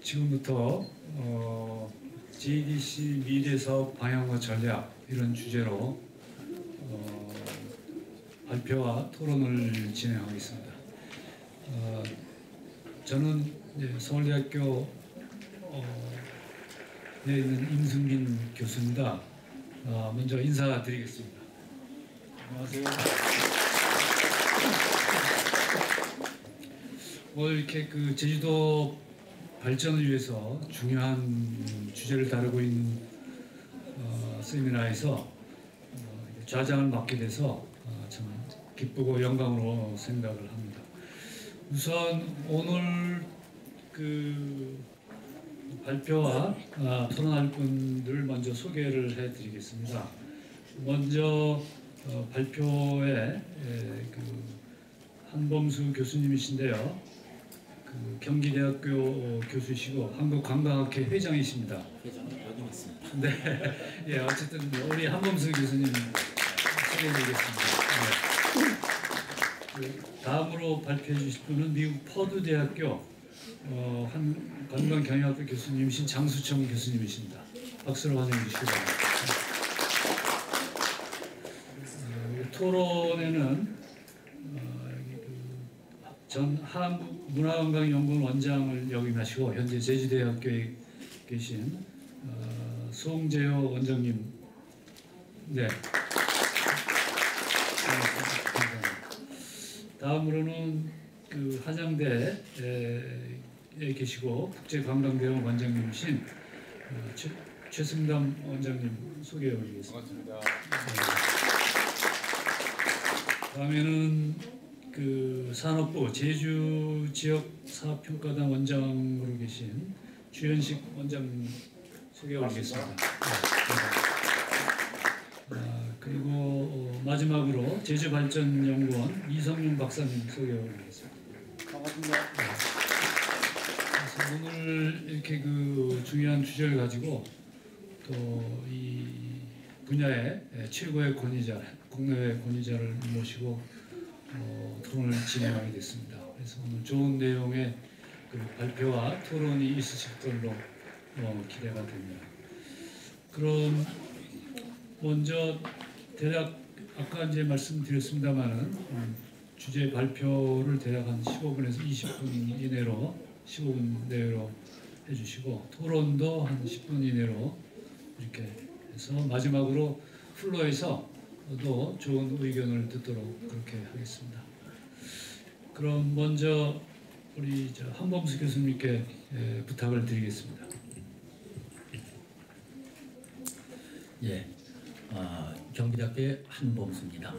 지금부터 JDC 미래사업 방향과 전략 이런 주제로 발표와 토론을 진행하겠습니다. 저는 서울대학교 에 있는 임승빈 교수입니다. 먼저 인사드리겠습니다. 안녕하세요. 오늘 이렇게 제주도 발전을 위해서 중요한 주제를 다루고 있는 세미나에서 좌장을 맡게 돼서 참 기쁘고 영광으로 생각을 합니다. 우선 오늘 발표와 토론할 분들을 먼저 소개를 해드리겠습니다. 먼저 발표에 한범수 교수님이신데요. 경기대학교 교수이시고 한국관광학회 회장이십니다. 회장은 여기 있습니다. 네, 예, 어쨌든 우리 한범수 교수님 소개해드리겠습니다. 네. 다음으로 발표해 주실 분은 미국 퍼두 대학교 관광경영학부 교수님이신 장수청 교수님이십니다. 박수로 환영해 주시기 바랍니다. 토론에는 전 한국문화관광연구원 원장을 역임하시고 현재 제주대학교에 계신 송재호 원장님, 네. 다음으로는 한양대에 계시고 국제관광대학원 원장님이신 최승담 원장님 소개해 드리겠습니다. 반갑습니다. 다음에는 산업부 제주지역사업평가단 원장으로 계신 주현식 원장님 소개해 드리겠습니다. 그리고 마지막으로 제주발전연구원 이성윤 박사님 소개해 드리겠습니다. 반갑습니다. 그래서 오늘 이렇게 중요한 주제를 가지고 또 이 분야의 최고의 권위자, 국내외 권위자를 모시고 토론을 진행하게 됐습니다. 그래서 오늘 좋은 내용의 발표와 토론이 있으실 걸로 기대가 됩니다. 그럼 먼저 대략 아까 이제 말씀드렸습니다만은 주제 발표를 대략 한 15분에서 20분 이내로 15분 내로 해주시고 토론도 한 10분 이내로 이렇게 해서 마지막으로 플로에서 또 좋은 의견을 듣도록 그렇게 하겠습니다. 그럼 먼저 우리 한범수 교수님께 부탁을 드리겠습니다. 예, 경기대학교의 한범수입니다.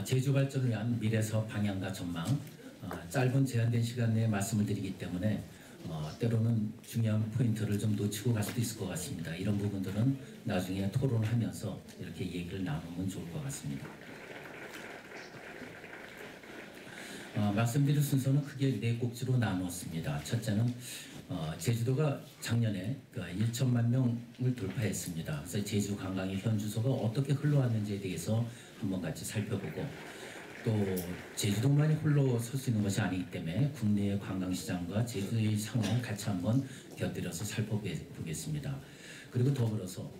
제주 발전을 위한 미래사업 방향과 전망, 짧은 제한된 시간 내에 말씀을 드리기 때문에 때로는 중요한 포인트를 좀 놓치고 갈 수도 있을 것 같습니다. 이런 부분들은 나중에 토론하면서 이렇게 얘기를 나누면 좋을 것 같습니다. 말씀드릴 순서는 크게 네 꼭지로 나누었습니다. 첫째는 제주도가 작년에 1천만 명을 돌파했습니다. 그래서 제주 관광의 현주소가 어떻게 흘러왔는지에 대해서 한번 같이 살펴보고 또 제주도만이 홀로 설 수 있는 것이 아니기 때문에 국내의 관광시장과 제주도의 상황을 같이 한번 곁들여서 살펴보겠습니다. 그리고 더불어서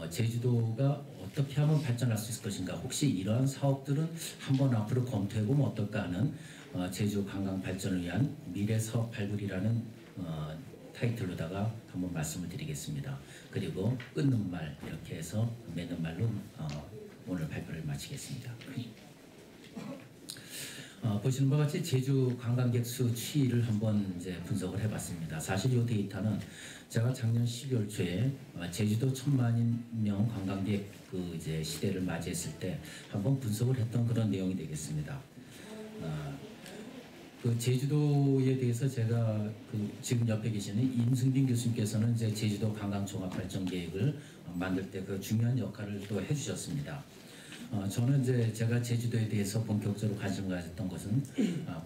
제주도가 어떻게 하면 발전할 수 있을 것인가, 혹시 이러한 사업들은 한번 앞으로 검토해보면 어떨까 하는 제주 관광 발전을 위한 미래사업 발굴이라는 타이틀로다가 한번 말씀을 드리겠습니다. 그리고 끊는 말 이렇게 해서 맺는 말로 오늘 발표를 마치겠습니다. 보시는 바와 같이 제주 관광객 수 추이를 한번 이제 분석을 해봤습니다. 사실 이 데이터는 제가 작년 12월 초에 제주도 1,000만인 명 관광객 이제 시대를 맞이했을 때 한번 분석을 했던 그런 내용이 되겠습니다. 제주도에 대해서 제가 지금 옆에 계시는 임승빈 교수님께서는 이제 제주도 관광 종합 발전 계획을 만들 때 중요한 역할을 또 해주셨습니다. 저는 이제 제가 제주도에 대해서 본격적으로 관심을 가졌던 것은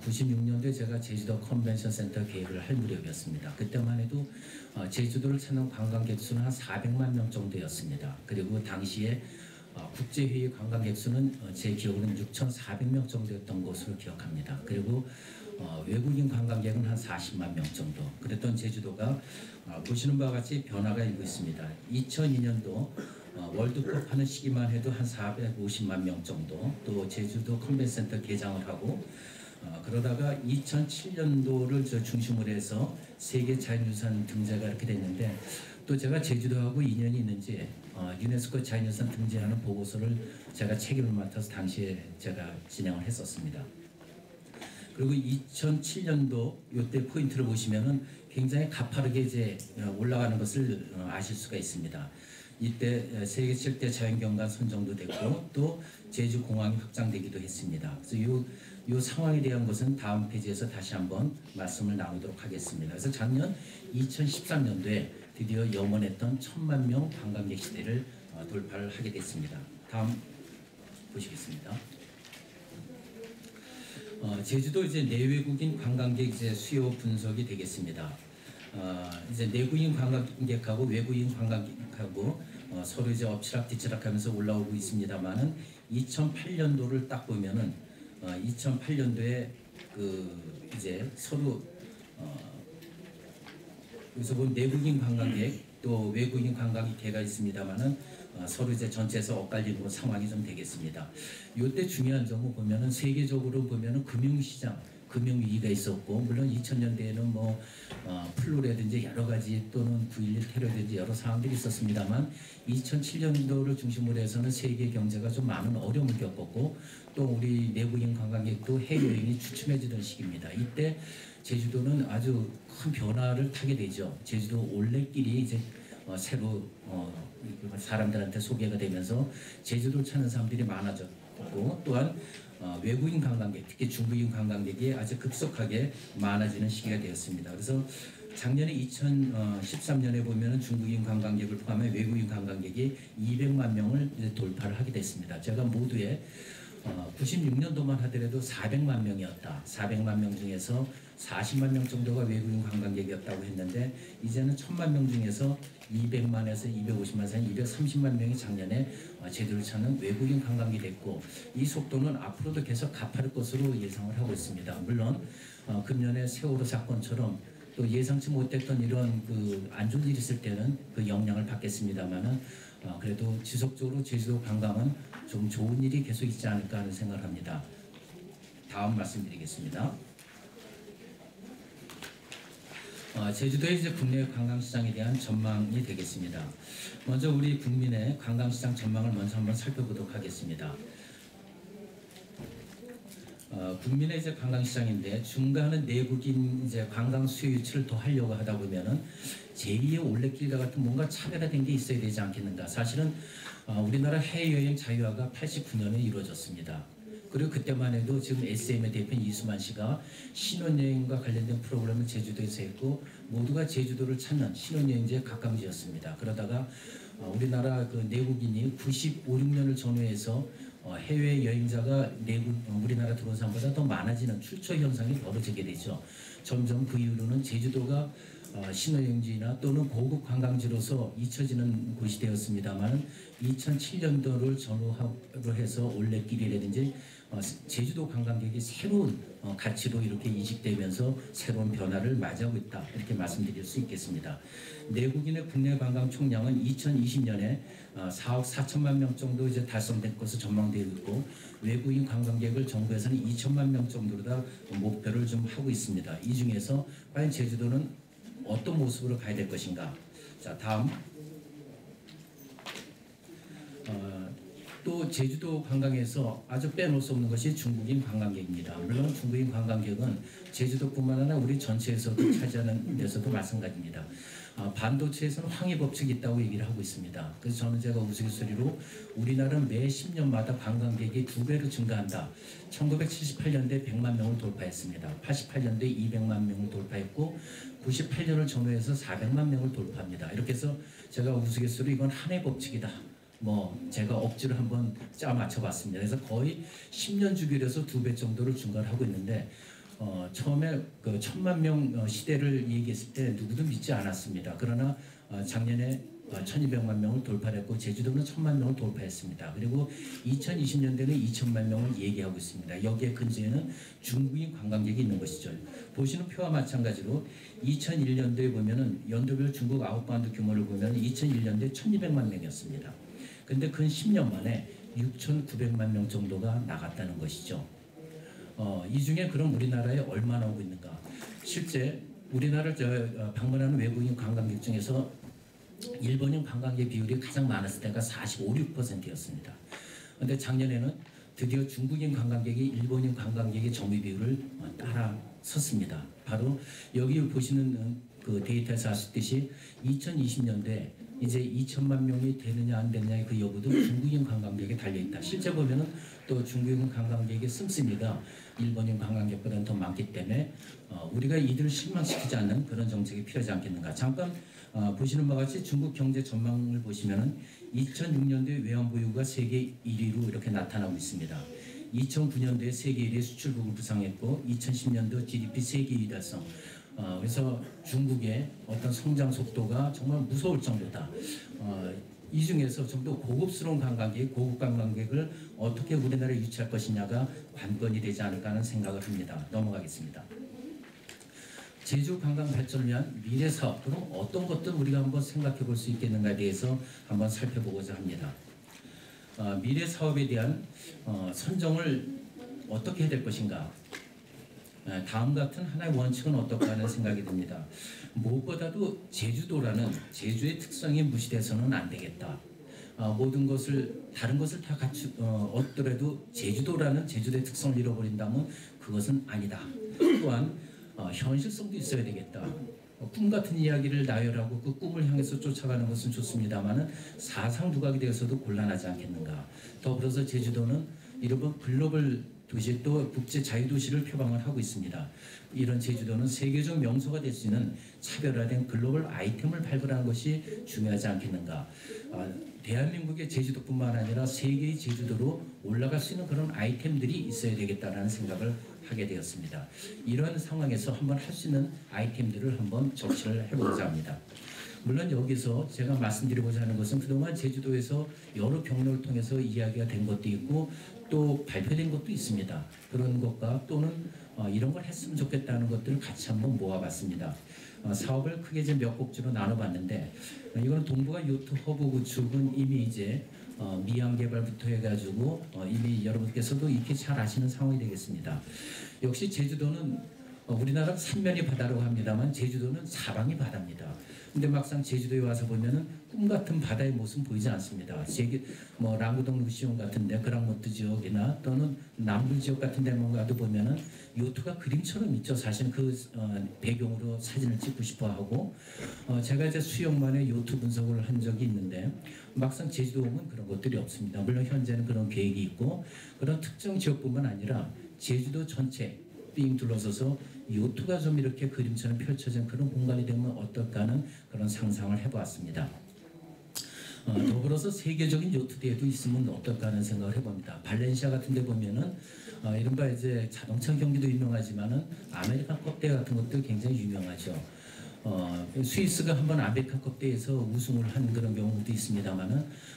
96년도에 제가 제주도 컨벤션 센터 계획을 할 무렵이었습니다. 그때만 해도 제주도를 찾는 관광객 수는 한 400만 명 정도였습니다. 그리고 당시에 국제회의 관광객 수는 제 기억으로는 6,400명 정도였던 것으로 기억합니다. 그리고 외국인 관광객은 한 40만 명 정도. 그랬던 제주도가 보시는 바와 같이 변화가 일고 있습니다. 2002년도 월드컵 하는 시기만 해도 한 450만 명 정도, 또 제주도 컨벤센터 개장을 하고 그러다가 2007년도를 중심으로 해서 세계 자연유산 등재가 이렇게 됐는데, 또 제가 제주도하고 인연이 있는지 유네스코 자연유산 등재하는 보고서를 제가 책임을 맡아서 당시에 제가 진행을 했었습니다. 그리고 2007년도 이때 포인트를 보시면은 굉장히 가파르게 이제 올라가는 것을 아실 수가 있습니다. 이때 세계 7대 자연경관 선정도 됐고 또 제주공항이 확장되기도 했습니다. 그래서 이 상황에 대한 것은 다음 페이지에서 다시 한번 말씀을 나누도록 하겠습니다. 그래서 작년 2013년도에 드디어 염원했던 1000만 명 관광객 시대를 돌파를 하게 됐습니다. 다음 보시겠습니다. 제주도 이제 내외국인 관광객 이제 수요 분석이 되겠습니다. 이제 내국인 관광객하고 외국인 관광객하고 서로 이제 엎치락뒤치락하면서 올라오고 있습니다만은 2008년도를 딱 보면은 2008년도에 그 이제 서로 여기서 본 내국인 관광객 또 외국인 관광객계가 있습니다만은 서로 이제 전체에서 엇갈리는 상황이 좀 되겠습니다. 이때 중요한 점을 보면은 세계적으로 보면은 금융시장, 금융위기가 있었고, 물론 2000년대에는 뭐 플루라든지 여러 가지 또는 9.11 테러든지 여러 상황들이 있었습니다만 2007년도를 중심으로 해서는 세계 경제가 좀 많은 어려움을 겪었고, 또 우리 내국인 관광객도 해외여행이 주춤해지던 시기입니다. 이때 제주도는 아주 큰 변화를 타게 되죠. 제주도 올레길이 이제 새로 사람들한테 소개가 되면서 제주도를 찾는 사람들이 많아졌고, 또한 외국인 관광객, 특히 중국인 관광객이 아주 급속하게 많아지는 시기가 되었습니다. 그래서 작년에 2013년에 보면은 중국인 관광객을 포함해 외국인 관광객이 200만 명을 돌파를 하게 됐습니다. 제가 모두에 96년도만 하더라도 400만 명이었다. 400만 명 중에서 40만 명 정도가 외국인 관광객이었다고 했는데, 이제는 1000만 명 중에서 200만에서 250만 사이 230만 명이 작년에 제주도를 찾는 외국인 관광객이 됐고, 이 속도는 앞으로도 계속 가파를 것으로 예상을 하고 있습니다. 물론 금년에 세월호 사건처럼 또 예상치 못했던 이런 그 안 좋은 일이 있을 때는 그 영향을 받겠습니다만은 그래도 지속적으로 제주도 관광은 좀 좋은 일이 계속 있지 않을까 하는 생각을 합니다. 다음 말씀드리겠습니다. 제주도의 이제 국내 관광시장에 대한 전망이 되겠습니다. 먼저 우리 국민의 관광시장 전망을 먼저 한번 살펴보도록 하겠습니다. 국민의 이제 관광시장인데, 중간은 내국인 이제 관광 수요 유치를 더 하려고 하다 보면은 제2의 올레길과 같은 뭔가 차별화된 게 있어야 되지 않겠는가. 사실은 우리나라 해외여행 자유화가 89년에 이루어졌습니다. 그리고 그때만 해도 지금 SM의 대표인 이수만 씨가 신혼여행과 관련된 프로그램을 제주도에서 했고, 모두가 제주도를 찾는 신혼여행지의 각광지였습니다. 그러다가 우리나라 그 내국인이 95, 6년을 전후해서 해외 여행자가 우리나라 들어온 사람보다 더 많아지는 출처 현상이 벌어지게 되죠. 점점 그 이후로는 제주도가 신혼여행지나 또는 고급 관광지로서 잊혀지는 곳이 되었습니다만, 2007년도를 전후로 해서 올레길이라든지 제주도 관광객이 새로운 가치로 이렇게 인식되면서 새로운 변화를 맞이하고 있다, 이렇게 말씀드릴 수 있겠습니다. 내국인의 국내 관광 총량은 2020년에 4억 4천만 명 정도 이제 달성될 것으로 전망되고 있고, 외국인 관광객을 정부에서는 2천만 명 정도로 다 목표를 좀 하고 있습니다. 이 중에서 과연 제주도는 어떤 모습으로 가야 될 것인가. 자, 다음. 또 제주도 관광에서 아주 빼놓을 수 없는 것이 중국인 관광객입니다. 물론 중국인 관광객은 제주도뿐만 아니라 우리 전체에서도 차지하는 데서도 마찬가지입니다. 반도체에서는 황해법칙이 있다고 얘기를 하고 있습니다. 그래서 저는 제가 우스갯소리로 우리나라는 매 10년마다 관광객이 2배로 증가한다. 1978년도에 100만 명을 돌파했습니다. 88년도에 200만 명을 돌파했고, 98년을 전후해서 400만 명을 돌파합니다. 이렇게 해서 제가 우스갯소리로 이건 한해법칙이다, 제가 억지로 한번 짜 맞춰봤습니다. 그래서 거의 10년 주기로 해서 2배 정도를 증가를 하고 있는데, 처음에 그 1000만 명 시대를 얘기했을 때 누구도 믿지 않았습니다. 그러나 작년에 1200만 명을 돌파했고 제주도는 1000만 명을 돌파했습니다. 그리고 2020년대는 2000만 명을 얘기하고 있습니다. 여기에 근처에는 중국인 관광객이 있는 것이죠. 보시는 표와 마찬가지로 2001년도에 보면은 연도별 중국 아웃바운드 규모를 보면 2001년도에 1200만 명이었습니다. 근데 근 10년 만에 6,900만 명 정도가 나갔다는 것이죠. 이 중에 그럼 우리나라에 얼마나 오고 있는가? 실제 우리나라를 방문하는 외국인 관광객 중에서 일본인 관광객 비율이 가장 많았을 때가 45, 6%였습니다. 그런데 작년에는 드디어 중국인 관광객이 일본인 관광객의 점유 비율을 따라섰습니다. 바로 여기 보시는 그 데이터에서 아시듯이 2020년도에 이제 2천만 명이 되느냐 안 되느냐의 그 여부도 중국인 관광객에 달려있다. 실제 보면은 또 중국인 관광객의 씀씀이가 일본인 관광객보다는 더 많기 때문에 우리가 이들을 실망시키지 않는 그런 정책이 필요하지 않겠는가. 잠깐 보시는 바와 같이 중국 경제 전망을 보시면은 2006년도에 외환보유가 세계 1위로 이렇게 나타나고 있습니다. 2009년도에 세계 1위의 수출국을 부상했고 2010년도 GDP 세계 1위 달성. 그래서 중국의 어떤 성장 속도가 정말 무서울 정도다. 이 중에서 좀 더 고급스러운 관광객, 고급 관광객을 어떻게 우리나라에 유치할 것이냐가 관건이 되지 않을까 하는 생각을 합니다. 넘어가겠습니다. 제주 관광 발전을 위한 미래 사업, 그럼 어떤 것들 우리가 한번 생각해 볼 수 있겠는가에 대해서 한번 살펴보고자 합니다. 미래 사업에 대한 선정을 어떻게 해야 될 것인가? 다음 같은 하나의 원칙은 어떨까 하는 생각이 듭니다. 무엇보다도 제주도라는 제주의 특성이 무시돼서는 안 되겠다. 모든 것을 다른 것을 다 얻더라도 제주도라는 제주도의 특성을 잃어버린다면 그것은 아니다. 또한 현실성도 있어야 되겠다. 꿈 같은 이야기를 나열하고 그 꿈을 향해서 쫓아가는 것은 좋습니다만은 사상 두각이 되어서도 곤란하지 않겠는가. 더불어서 제주도는 이른바 글로벌 도시 또 국제 자유도시를 표방을 하고 있습니다. 이런 제주도는 세계적 명소가 될 수 있는 차별화된 글로벌 아이템을 발굴하는 것이 중요하지 않겠는가. 대한민국의 제주도뿐만 아니라 세계의 제주도로 올라갈 수 있는 그런 아이템들이 있어야 되겠다는 생각을 하게 되었습니다. 이런 상황에서 한번 할 수 있는 아이템들을 한번 적시를 해보고자 합니다. 물론 여기서 제가 말씀드리고자 하는 것은 그동안 제주도에서 여러 경로를 통해서 이야기가 된 것도 있고 또 발표된 것도 있습니다. 그런 것과 또는 이런 걸 했으면 좋겠다는 것들을 같이 한번 모아봤습니다. 사업을 크게 이제 몇 곡지로 나눠봤는데 이거는 동북아 요트 허브 구축은 이미 이제 미양 개발부터 해가지고 이미 여러분께서도 익히 잘 아시는 상황이 되겠습니다. 역시 제주도는 우리나라 삼면이 바다라고 합니다만 제주도는 사방이 바다입니다. 근데 막상 제주도에 와서 보면은 꿈 같은 바다의 모습은 보이지 않습니다. 랑구동 루시온 같은데 그랑모트 지역이나 또는 남부 지역 같은 데만 가도 보면은 요트가 그림처럼 있죠. 사실 그 배경으로 사진을 찍고 싶어 하고 제가 이제 수영만의 요트 분석을 한 적이 있는데 막상 제주도 오면 그런 것들이 없습니다. 물론 현재는 그런 계획이 있고 그런 특정 지역뿐만 아니라 제주도 전체 빙 둘러서서 요트가 좀 이렇게 그림처럼 펼쳐진 그런 공간이 되면 어떨까 하는 그런 상상을 해보았습니다. 더불어서 세계적인 요트 대회도 있으면 어떨까 하는 생각을 해봅니다. 발렌시아 같은 데 보면은 이른바 이제 자동차 경기도 유명하지만은 아메리칸컵 대회 같은 것도 굉장히 유명하죠. 스위스가 한번 아메리칸컵 대회에서 우승을 한 그런 경우도 있습니다만은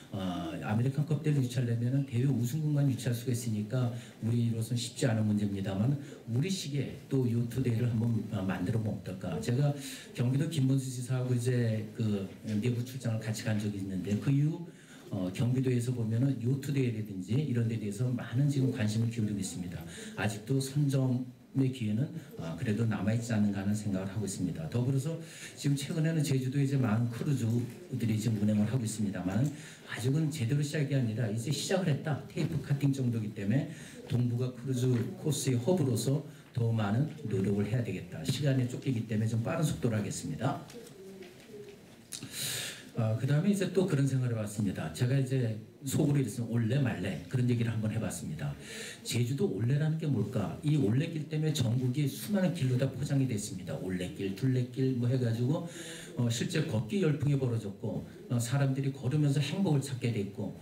아메리칸컵 대회를 유치하려면 대회 우승국만 유치할 수가 있으니까 우리로서는 쉽지 않은 문제입니다만 우리식의 또 요트 대회를 한번 만들어 보면 어떨까. 제가 경기도 김문수 지사하고 이제 그 내부 출장을 같이 간 적이 있는데 그 이후 경기도에서 보면은 요트 대회라든지 이런 데 대해서 많은 지금 관심을 기울이고 있습니다. 아직도 선점의 기회는 그래도 남아있지 않는가 하는 생각을 하고 있습니다. 더불어서 지금 최근에는 제주도에 이제 많은 크루즈들이 지금 운행을 하고 있습니다만 아직은 제대로 시작이 아니라 이제 시작을 했다. 테이프 카팅 정도이기 때문에 동북아 크루즈 코스의 허브로서 더 많은 노력을 해야 되겠다. 시간에 쫓기기 때문에 좀 빠른 속도로 하겠습니다. 그 다음에 이제 또 그런 생각을 해봤습니다. 제가 이제 속으로 이랬으면 올레 말레 그런 얘기를 한번 해봤습니다. 제주도 올레라는 게 뭘까? 이 올레길 때문에 전국이 수많은 길로 다 포장이 됐습니다. 올레길, 둘레길 뭐 해가지고 실제 걷기 열풍이 벌어졌고 사람들이 걸으면서 행복을 찾게 됐고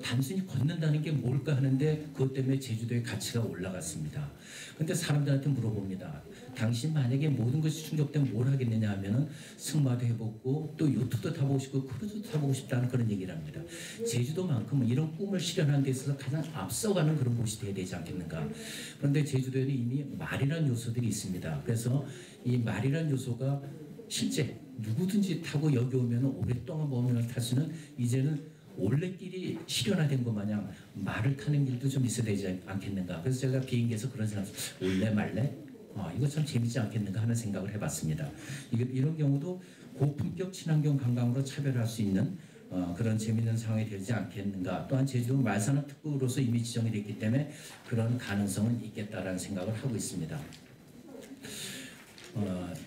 단순히 걷는다는 게 뭘까 하는데 그것 때문에 제주도의 가치가 올라갔습니다. 근데 사람들한테 물어봅니다. 당신 만약에 모든 것이 충족되면 뭘 하겠느냐 하면은 승마도 해보고 또 요트도 타보고 싶고 크루즈도 타보고 싶다는 그런 얘기를 합니다. 제주도만큼은 이런 꿈을 실현하는 데 있어서 가장 앞서가는 그런 곳이 돼야 되지 않겠는가. 그런데 제주도에는 이미 말이라는 요소들이 있습니다. 그래서 이 말이라는 요소가 실제 누구든지 타고 여기 오면 오랫동안 머물러 탈 수는 이제는 올레길이 실현화된 것 마냥 말을 타는 길도 좀 있어야 되지 않겠는가. 그래서 제가 비행기에서 그런 생각, 올래 말래? 이거 참 재밌지 않겠는가 하는 생각을 해봤습니다. 이런 경우도 고품격 친환경 관광으로 차별할 수 있는 그런 재밌는 상황이 되지 않겠는가. 또한 제주도 말산업 특구로서 이미 지정이 됐기 때문에 그런 가능성은 있겠다라는 생각을 하고 있습니다.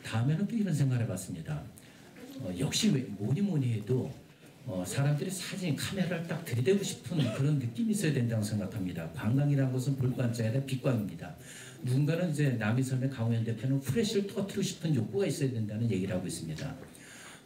다음에는 또 이런 생각을 해봤습니다. 역시 뭐니 해도 사람들이 사진 카메라를 딱 들이대고 싶은 그런 느낌이 있어야 된다고 생각합니다. 관광이라는 것은 볼관자가 아니라 빛광입니다. 누군가는 이제 남이섬의 강호연 대표는 후레쉬를 터뜨리고 싶은 욕구가 있어야 된다는 얘기를 하고 있습니다.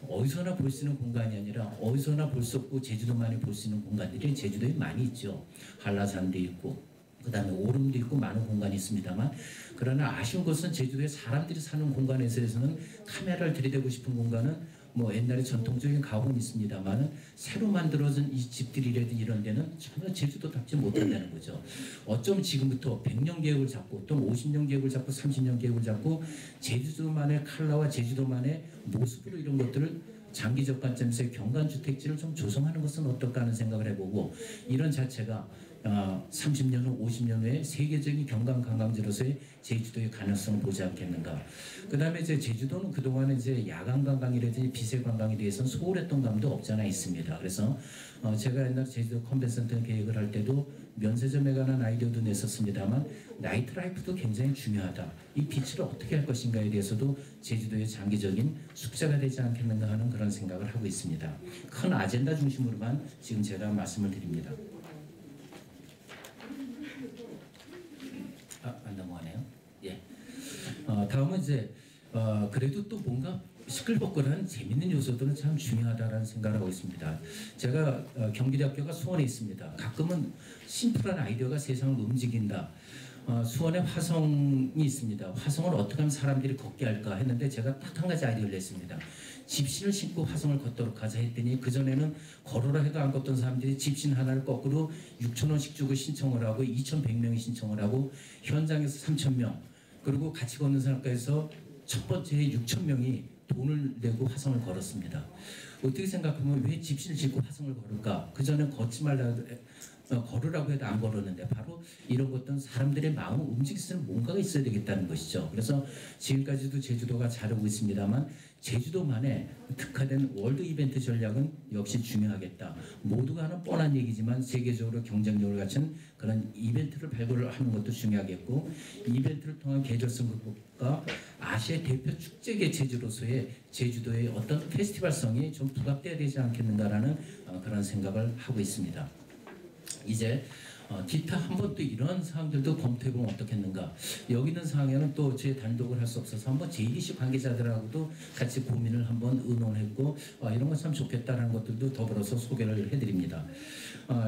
어디서나 볼 수 있는 공간이 아니라 어디서나 볼 수 없고 제주도만이 볼 수 있는 공간들이 제주도에 많이 있죠. 한라산도 있고 그 다음에 오름도 있고 많은 공간이 있습니다만, 그러나 아쉬운 것은 제주도에 사람들이 사는 공간에서는 카메라를 들이대고 싶은 공간은 뭐 옛날에 전통적인 가옥은 있습니다만 새로 만들어진 이 집들이라든지 이런 데는 전혀 제주도답지 못한다는 거죠. 어쩜 지금부터 100년 계획을 잡고 또 50년 계획을 잡고 30년 계획을 잡고 제주도만의 컬러와 제주도만의 모습으로 이런 것들을 장기적 관점에서 경관주택지를 좀 조성하는 것은 어떨까 하는 생각을 해보고, 이런 자체가 30년 후 50년 후에 세계적인 경관관광지로서의 제주도의 가능성을 보지 않겠는가. 그 다음에 이제 제주도는 그동안에 이제 야간 관광이라든지 비세 관광에 대해서는 소홀했던 감도 없잖아 있습니다. 그래서 제가 옛날 제주도 컨벤션센터 계획을 할 때도 면세점에 관한 아이디어도 냈었습니다만 나이트 라이프도 굉장히 중요하다. 이 빛을 어떻게 할 것인가에 대해서도 제주도의 장기적인 숙제가 되지 않겠는가 하는 그런 생각을 하고 있습니다. 큰 아젠다 중심으로만 지금 제가 말씀을 드립니다. 안 넘어가네요. 예. 다음은 이제 그래도 또 뭔가 시끌벅글한 재밌는 요소들은 참 중요하다라는 생각을 하고 있습니다. 제가 경기대학교가 수원에 있습니다. 가끔은 심플한 아이디어가 세상을 움직인다. 수원에 화성이 있습니다. 화성을 어떻게 하면 사람들이 걷게 할까 했는데 제가 딱 한 가지 아이디어를 냈습니다. 집신을 신고 화성을 걷도록 하자 했더니 그전에는 걸어라 해도 안 걷던 사람들이 집신 하나를 거꾸로 6,000원씩 주고 신청을 하고 2,100명이 신청을 하고 현장에서 3,000명, 그리고 같이 걷는 사람까지서 첫 번째에 6,000명이 돈을 내고 화성을 걸었습니다. 어떻게 생각하면 왜 집신을 신고 화성을 걸을까? 그전에 걷지 말라고 걸으라고 해도 안 걸었는데, 바로 이런 것들은 사람들의 마음을 움직일 수 있는 뭔가가 있어야 되겠다는 것이죠. 그래서 지금까지도 제주도가 잘하고 있습니다만 제주도만의 특화된 월드 이벤트 전략은 역시 중요하겠다. 모두가 하는 뻔한 얘기지만 세계적으로 경쟁력을 갖춘 그런 이벤트를 발굴을 하는 것도 중요하겠고, 이벤트를 통한 계절성 극복과 아시아 대표 축제 개최지로서의 제주도의 어떤 페스티벌성이 좀 부각돼야 되지 않겠는가라는 그런 생각을 하고 있습니다. 이제 기타 한번 또 이런 사항들도 검토해보면 어떻겠는가. 여기 있는 상황에는 또 제 단독을 할 수 없어서 한번 JDC 관계자들하고도 같이 고민을 한번 의논했고 이런 거 참 좋겠다는 것들도 더불어서 소개를 해드립니다.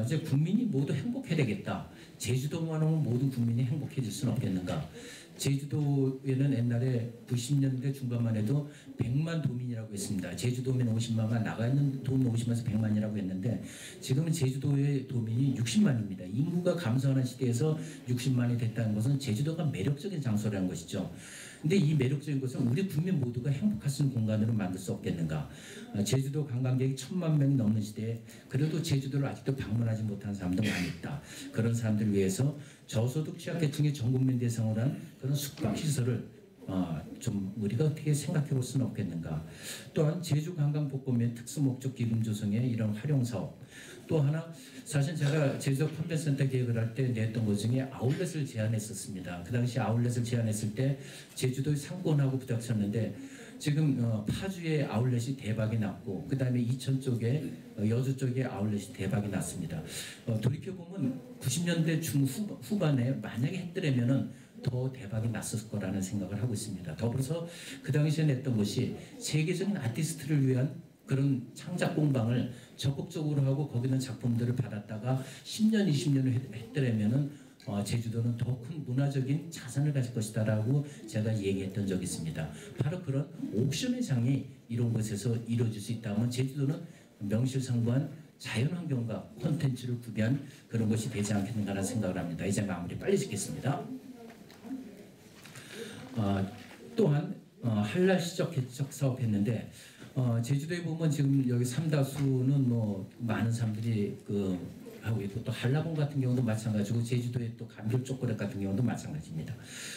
이제 국민이 모두 행복해야 되겠다. 제주도만 오면 모든 국민이 행복해질 수는 없겠는가. 제주도에는 옛날에 90년대 중반만 해도 100만 도민이라고 했습니다. 제주도민 50만만 나가 있는 도민 50만에서 100만이라고 했는데 지금은 제주도의 도민이 60만입니다. 인구가 감소하는 시대에서 60만이 됐다는 것은 제주도가 매력적인 장소라는 것이죠. 근데 이 매력적인 것은 우리 국민 모두가 행복할 수 있는 공간으로 만들 수 없겠는가. 제주도 관광객이 1,000만 명이 넘는 시대에 그래도 제주도를 아직도 방문하지 못한 사람도 많이 있다. 그런 사람들을 위해서 저소득 취약계층의 전국민 대상으로 한 그런 숙박시설을 좀 우리가 어떻게 생각해 볼 수는 없겠는가. 또한 제주관광복권의 특수목적 기금 조성의 이런 활용사업, 또 하나 사실 제가 제주도 컨벤션센터 계획을 할 때 냈던 것 중에 아울렛을 제안했었습니다. 그 당시 아울렛을 제안했을 때 제주도의 상권하고 부닥쳤는데 지금 파주의 아울렛이 대박이 났고 그 다음에 이천 쪽에 여주 쪽에 아울렛이 대박이 났습니다. 돌이켜보면 90년대 중후반에 만약에 했더라면은 더 대박이 났을 거라는 생각을 하고 있습니다. 더불어서 그 당시에 냈던 것이 세계적인 아티스트를 위한 그런 창작 공방을 적극적으로 하고 거기는 작품들을 받았다가 10년, 20년을 했더라면은 제주도는 더 큰 문화적인 자산을 가질 것이다라고 제가 얘기했던 적이 있습니다. 바로 그런 옥션의 장이 이런 곳에서 이루어질 수 있다면 제주도는 명실상부한 자연환경과 콘텐츠를 구비한 그런 것이 되지 않겠는가라는 생각을 합니다. 이제 마무리 빨리 짓겠습니다. 또한 한랄시적 개척 사업 했는데 제주도에 보면 지금 여기 삼다수는 뭐 많은 사람들이 하고 있고 또 한라봉 같은 경우도 마찬가지고 제주도의 또 감귤 초콜릿 같은 경우도 마찬가지입니다.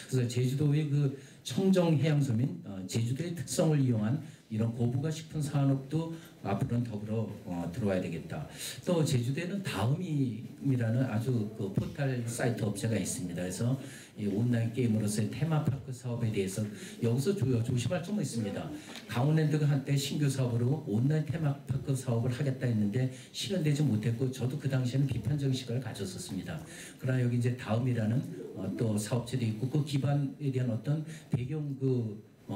그래서 제주도의 그 청정 해양섬인 제주도의 특성을 이용한 이런 고부가 식품 산업도 앞으로는 더불어 들어와야 되겠다. 또 제주도에는 다음이라는 아주 그 포털 사이트 업체가 있습니다. 그래서 이 온라인 게임으로서의 테마파크 사업에 대해서 여기서 조심할 점은 있습니다. 강원랜드가 한때 신규 사업으로 온라인 테마파크 사업을 하겠다 했는데 실현되지 못했고 저도 그 당시에는 비판적인 시각을 가졌었습니다. 그러나 여기 이제 다음이라는 또 사업체도 있고 그 기반에 대한 어떤 배경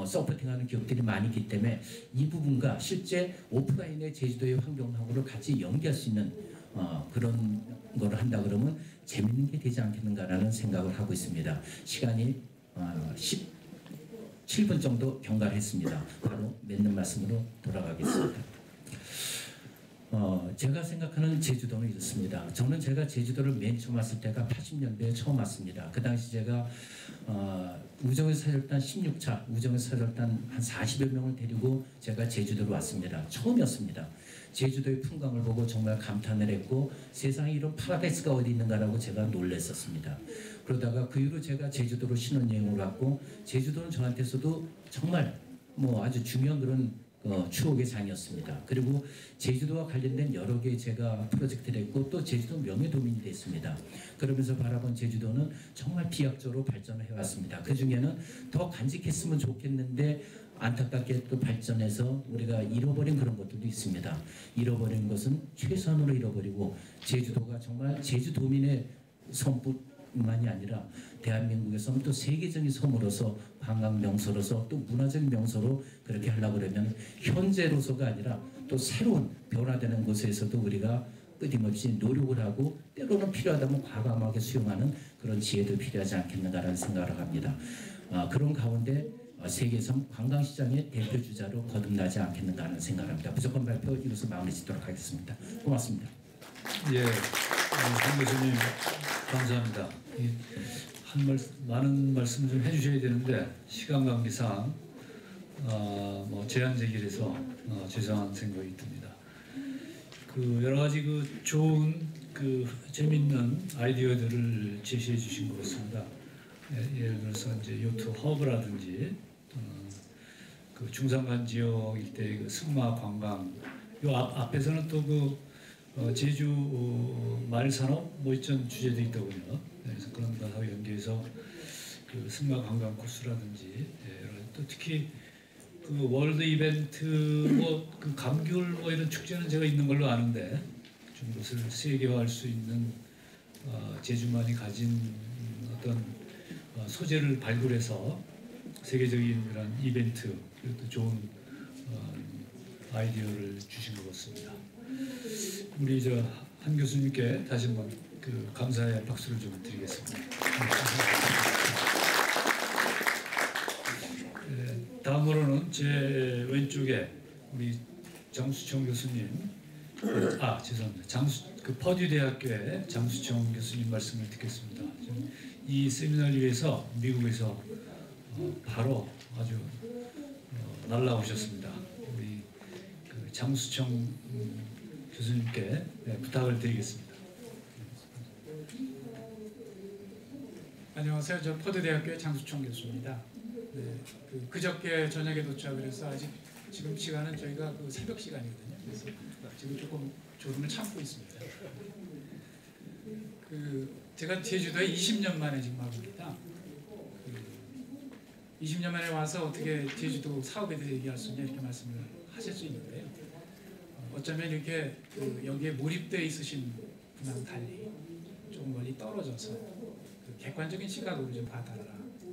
서포팅하는 기업들이 많이 있기 때문에 이 부분과 실제 오프라인의 제주도의 환경하고를 같이 연계할 수 있는 그런 거를 한다 그러면 재밌는 게 되지 않겠는가라는 생각을 하고 있습니다. 시간이 17분 정도 경과했습니다. 바로 맺는 말씀으로 돌아가겠습니다. 제가 생각하는 제주도는 이렇습니다. 저는 제가 제주도를 맨 처음 왔을 때가 80년대에 처음 왔습니다. 그 당시 제가 우정에서 사절단 16차 우정에서 사절단 한 40여 명을 데리고 제가 제주도로 왔습니다. 처음이었습니다. 제주도의 풍광을 보고 정말 감탄을 했고 세상에 이런 파라다이스가 어디 있는가라고 제가 놀랐었습니다. 그러다가 그 이후로 제가 제주도로 신혼여행을 왔고 제주도는 저한테서도 정말 아주 중요한 그런 추억의 장이었습니다. 그리고 제주도와 관련된 여러 개 제가 프로젝트를 했고 또 제주도 명예도민이 됐습니다. 그러면서 바라본 제주도는 정말 비약적으로 발전을 해왔습니다. 그 중에는 더 간직했으면 좋겠는데 안타깝게 또 발전해서 우리가 잃어버린 그런 것들도 있습니다. 잃어버린 것은 최소한으로 잃어버리고 제주도가 정말 제주도민의 섬뿐만이 아니라 대한민국에서는 또 세계적인 섬으로서 관광 명소로서 또 문화적인 명소로 그렇게 하려고 그러면 현재로서가 아니라 또 새로운 변화되는 곳에서도 우리가 끊임없이 노력을 하고 때로는 필요하다면 과감하게 수용하는 그런 지혜도 필요하지 않겠는가라는 생각을 합니다. 그런 가운데 세계섬 관광시장의 대표주자로 거듭나지 않겠는가 하는 생각을 합니다. 무조건 발표 이로써 마무리 짓도록 하겠습니다. 고맙습니다. 예, 장 교수님 감사합니다. 많은 말씀 좀 해주셔야 되는데 시간 관계상 제한 제기해서 죄송한 생각이 듭니다. 여러 가지 좋은 재밌는 아이디어들을 제시해 주신 것 같습니다. 예를 들어서 이제 요트 허브라든지 중산간 지역 일대의 승마 관광 요 앞에서는 또 제주 말산업 이런 주제도 있더군요. 그래서 그런 것하고 연계해서 승마 관광 코스라든지 또 특히 월드 이벤트 감귤 이런 축제는 제가 있는 걸로 아는데 좀 그것을 세계화할 수 있는 제주만이 가진 어떤 소재를 발굴해서 세계적인 그런 이벤트 그리고 또 좋은 아이디어를 주신 것 같습니다. 우리 한 교수님께 다시 한번 감사의 박수를 좀 드리겠습니다. 다음으로는 제 왼쪽에 우리 장수청 교수님, 죄송합니다. 퍼듀 대학교의 장수청 교수님 말씀을 듣겠습니다. 이 세미나를 위해서 미국에서 바로 아주 날라오셨습니다. 우리 장수청 교수님께 부탁을 드리겠습니다. 안녕하세요. 저 퍼듀대학교의 장수청 교수입니다. 그저께 저녁에 도착을 해서 아직 지금 시간은 저희가 새벽 시간이거든요. 그래서 지금 조금 졸음을 참고 있습니다. 제가 제주도에 20년 만에 지금 와봅니다. 20년 만에 와서 어떻게 제주도 사업에 대해 얘기할 수 있냐 이렇게 말씀을 하실 수 있는데요. 어쩌면 이렇게 여기에 몰입되어 있으신 분하고 달리 조금 멀리 떨어져서 객관적인 시각으로 좀 봐달라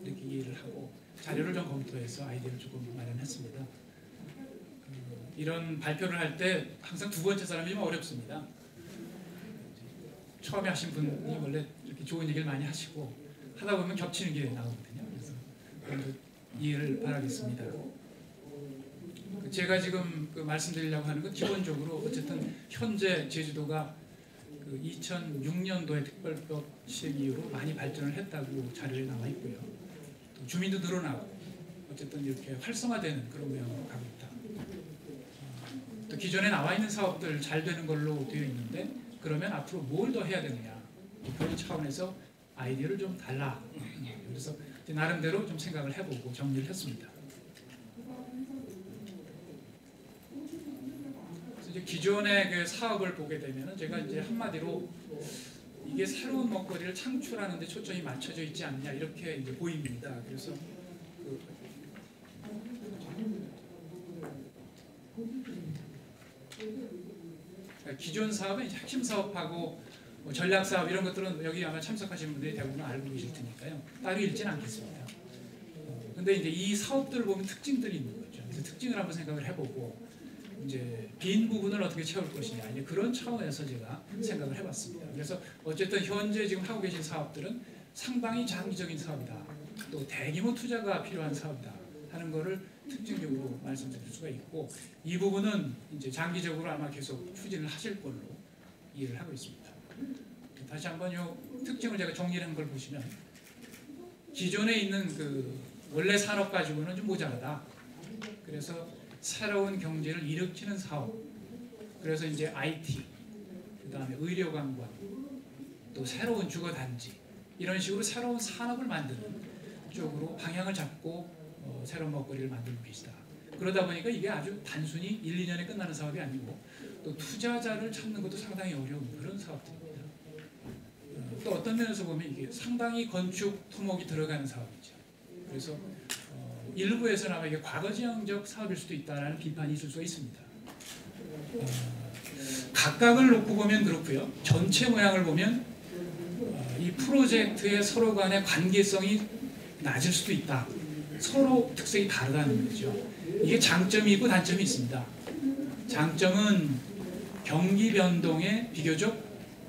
이렇게 이해를 하고 자료를 좀 검토해서 아이디어를 조금 마련했습니다. 이런 발표를 할 때 항상 두 번째 사람이 좀 어렵습니다. 처음에 하신 분이 원래 이렇게 좋은 얘기를 많이 하시고 하다 보면 겹치는 게 나오거든요. 그래서 그런 이해를 바라겠습니다. 제가 지금 말씀드리려고 하는 건 기본적으로 어쨌든 현재 제주도가 2006년도에 특별법 시행 이후로 많이 발전을 했다고 자료에 나와 있고요. 또 주민도 늘어나고 어쨌든 이렇게 활성화되는 그런 모양으로 가고 있다. 또 기존에 나와 있는 사업들 잘 되는 걸로 되어 있는데 그러면 앞으로 뭘 더 해야 되느냐 그런 차원에서 아이디어를 좀 달라. 그래서 나름대로 좀 생각을 해보고 정리를 했습니다. 그래서 이제 기존의 그 사업을 보게 되면은 제가 이제 한마디로 이게 새로운 먹거리를 창출하는 데 초점이 맞춰져 있지 않냐 이렇게 이제 보입니다. 그래서 기존 사업은 이제 핵심 사업하고 뭐 전략 사업 이런 것들은 여기 아마 참석하시는 분들이 대부분 알고 계실 테니까요. 따로 읽지는 않겠습니다. 근데 이제 이 사업들을 보면 특징들이 있는 거죠. 그래서 특징을 한번 생각을 해보고 이제 빈 부분을 어떻게 채울 것이냐 이제 그런 차원에서 제가 생각을 해봤습니다. 그래서 어쨌든 현재 지금 하고 계신 사업들은 상당히 장기적인 사업이다. 또 대규모 투자가 필요한 사업이다 하는 거를 특징적으로 말씀드릴 수가 있고 이 부분은 이제 장기적으로 아마 계속 추진을 하실 걸로 이해를 하고 있습니다. 다시 한번 이 특징을 제가 정리한 걸 보시면 기존에 있는 그 원래 산업 가지고는 좀 모자라다. 그래서 새로운 경제를 일으키는 사업, 그래서 이제 IT, 그 다음에 의료관광, 또 새로운 주거단지 이런 식으로 새로운 산업을 만드는 쪽으로 방향을 잡고 새로운 먹거리를 만들고 계시다. 그러다 보니까 이게 아주 단순히 1, 2년에 끝나는 사업이 아니고 또 투자자를 찾는 것도 상당히 어려운 그런 사업들입니다. 또 어떤 면에서 보면 이게 상당히 건축 토목이 들어가는 사업이죠. 그래서 일부에서는 아마 이게 과거지향적 사업일 수도 있다는 비판이 있을 수가 있습니다. 각각을 놓고 보면 그렇고요. 전체 모양을 보면 이 프로젝트의 서로 간의 관계성이 낮을 수도 있다. 서로 특색이 다르다는 거죠. 이게 장점이 있고 단점이 있습니다. 장점은 경기 변동에 비교적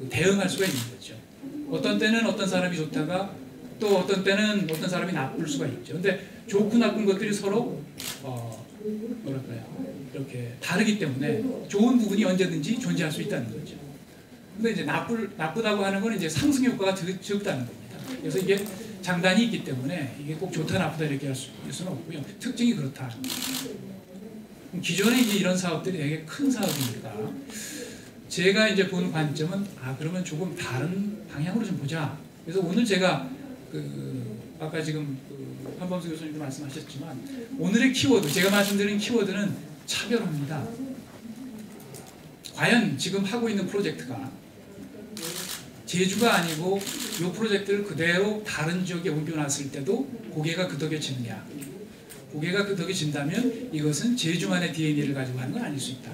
대응할 수가 있는 거죠. 어떤 때는 어떤 사람이 좋다가 또 어떤 때는 어떤 사람이 나쁠 수가 있죠. 근데 좋고 나쁜 것들이 서로 뭐랄까요? 이렇게 다르기 때문에 좋은 부분이 언제든지 존재할 수 있다는 거죠. 근데 이제 나쁘다고 하는 건 이제 상승 효과가 적다는 겁니다. 그래서 이게 장단이 있기 때문에 이게 꼭 좋다 나쁘다 이렇게 할 수는 없고요. 특징이 그렇다. 기존에 이제 이런 사업들이 되게 큰 사업이니까 제가 이제 본 관점은 그러면 조금 다른 방향으로 좀 보자. 그래서 오늘 제가 아까 지금 한범수 교수님도 말씀하셨지만 오늘의 키워드, 제가 말씀드린 키워드는 차별화입니다. 과연 지금 하고 있는 프로젝트가 제주가 아니고 이 프로젝트를 그대로 다른 지역에 옮겨놨을 때도 고개가 그 덕에 지느냐. 고개가 그 덕에 진다면 이것은 제주만의 DNA를 가지고 하는 건 아닐 수 있다.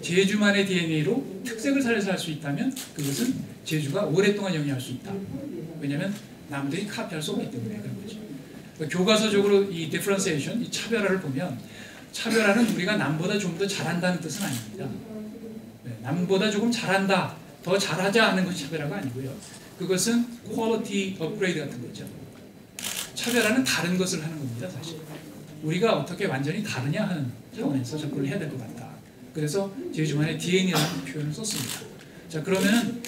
제주만의 DNA로 특색을 살려서 할 수 있다면 그것은 제주가 오랫동안 영위할 수 있다. 왜냐하면 남들이 카피할 수 없기 때문에 그런 거죠. 교과서적으로 이 differentiation, 이 차별화를 보면 차별화는 우리가 남보다 좀 더 잘한다는 뜻은 아닙니다. 남보다 조금 잘한다, 더 잘하자 하는 것이 차별화가 아니고요. 그것은 quality upgrade 같은 거죠. 차별화는 다른 것을 하는 겁니다, 사실. 우리가 어떻게 완전히 다르냐 하는 차원에서 접근을 해야 될 것 같다. 그래서 제주만의 DNA라는 표현을 썼습니다. 자, 그러면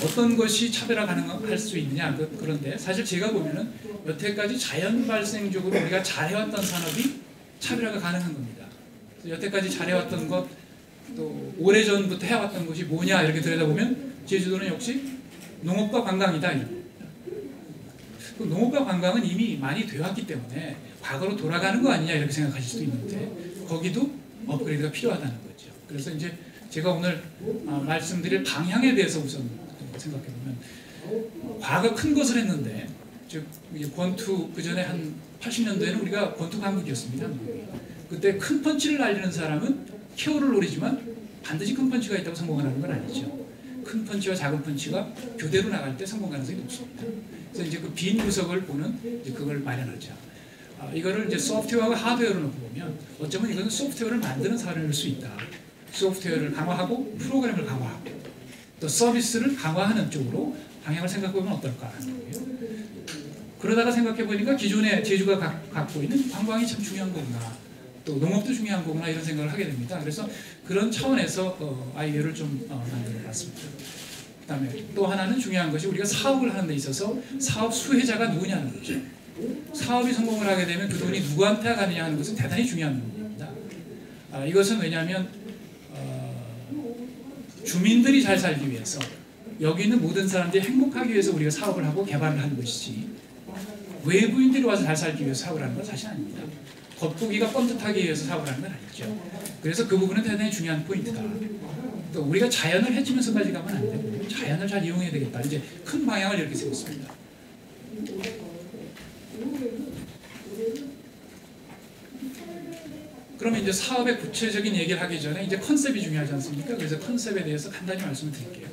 어떤 것이 차별화 가능할 수 있느냐? 그런데 사실 제가 보면은 여태까지 자연 발생적으로 우리가 잘해왔던 산업이 차별화가 가능한 겁니다. 여태까지 잘해왔던 것, 또 오래전부터 해왔던 것이 뭐냐 이렇게 들여다보면 제주도는 역시 농업과 관광이다. 농업과 관광은 이미 많이 되었기 때문에 과거로 돌아가는 거 아니냐 이렇게 생각하실 수도 있는데 거기도 업그레이드가 필요하다는 거죠. 그래서 이제 제가 오늘 말씀드릴 방향에 대해서 우선 생각해보면 과거 큰 것을 했는데 즉 권투 그 전에 한 80년도에는 우리가 권투 강국이었습니다. 그때 큰 펀치를 날리는 사람은 KO를 노리지만 반드시 큰 펀치가 있다고 성공하는 건 아니죠. 큰 펀치와 작은 펀치가 교대로 나갈 때 성공 가능성이 높습니다. 그래서 이제 그 빈 구석을 보는 이제 그걸 마련하자. 이거를 이제 소프트웨어와 하드웨어로 놓고 보면 어쩌면 이것은 소프트웨어를 만드는 사람일 수 있다. 소프트웨어를 강화하고 프로그램을 강화하고 또 서비스를 강화하는 쪽으로 방향을 생각해보면 어떨까 하는 거예요. 그러다가 생각해보니까 기존에 제주가 갖고 있는 관광이 참 중요한 거구나. 또 농업도 중요한 거구나 이런 생각을 하게 됩니다. 그래서 그런 차원에서 아이디어를 좀 만들어 봤습니다. 그 다음에 또 하나는 중요한 것이 우리가 사업을 하는 데 있어서 사업 수혜자가 누구냐는 거죠. 사업이 성공을 하게 되면 그 돈이 누구한테 가느냐 하는 것은 대단히 중요한 부분입니다. 이것은 왜냐하면 주민들이 잘 살기 위해서 여기 있는 모든 사람들이 행복하기 위해서 우리가 사업을 하고 개발을 하는 것이지 외부인들이 와서 잘 살기 위해서 사업을 하는 건 사실 아닙니다. 겉보기가 뻔듯하기 위해서 사업을 하는 건 아니죠. 그래서 그 부분은 대단히 중요한 포인트다. 또 우리가 자연을 해치면서까지 가면 안 되고 자연을 잘 이용해야 되겠다. 이제 큰 방향을 이렇게 세웠습니다. 그러면 이제 사업의 구체적인 얘기를 하기 전에 이제 컨셉이 중요하지 않습니까? 그래서 컨셉에 대해서 간단히 말씀을 드릴게요.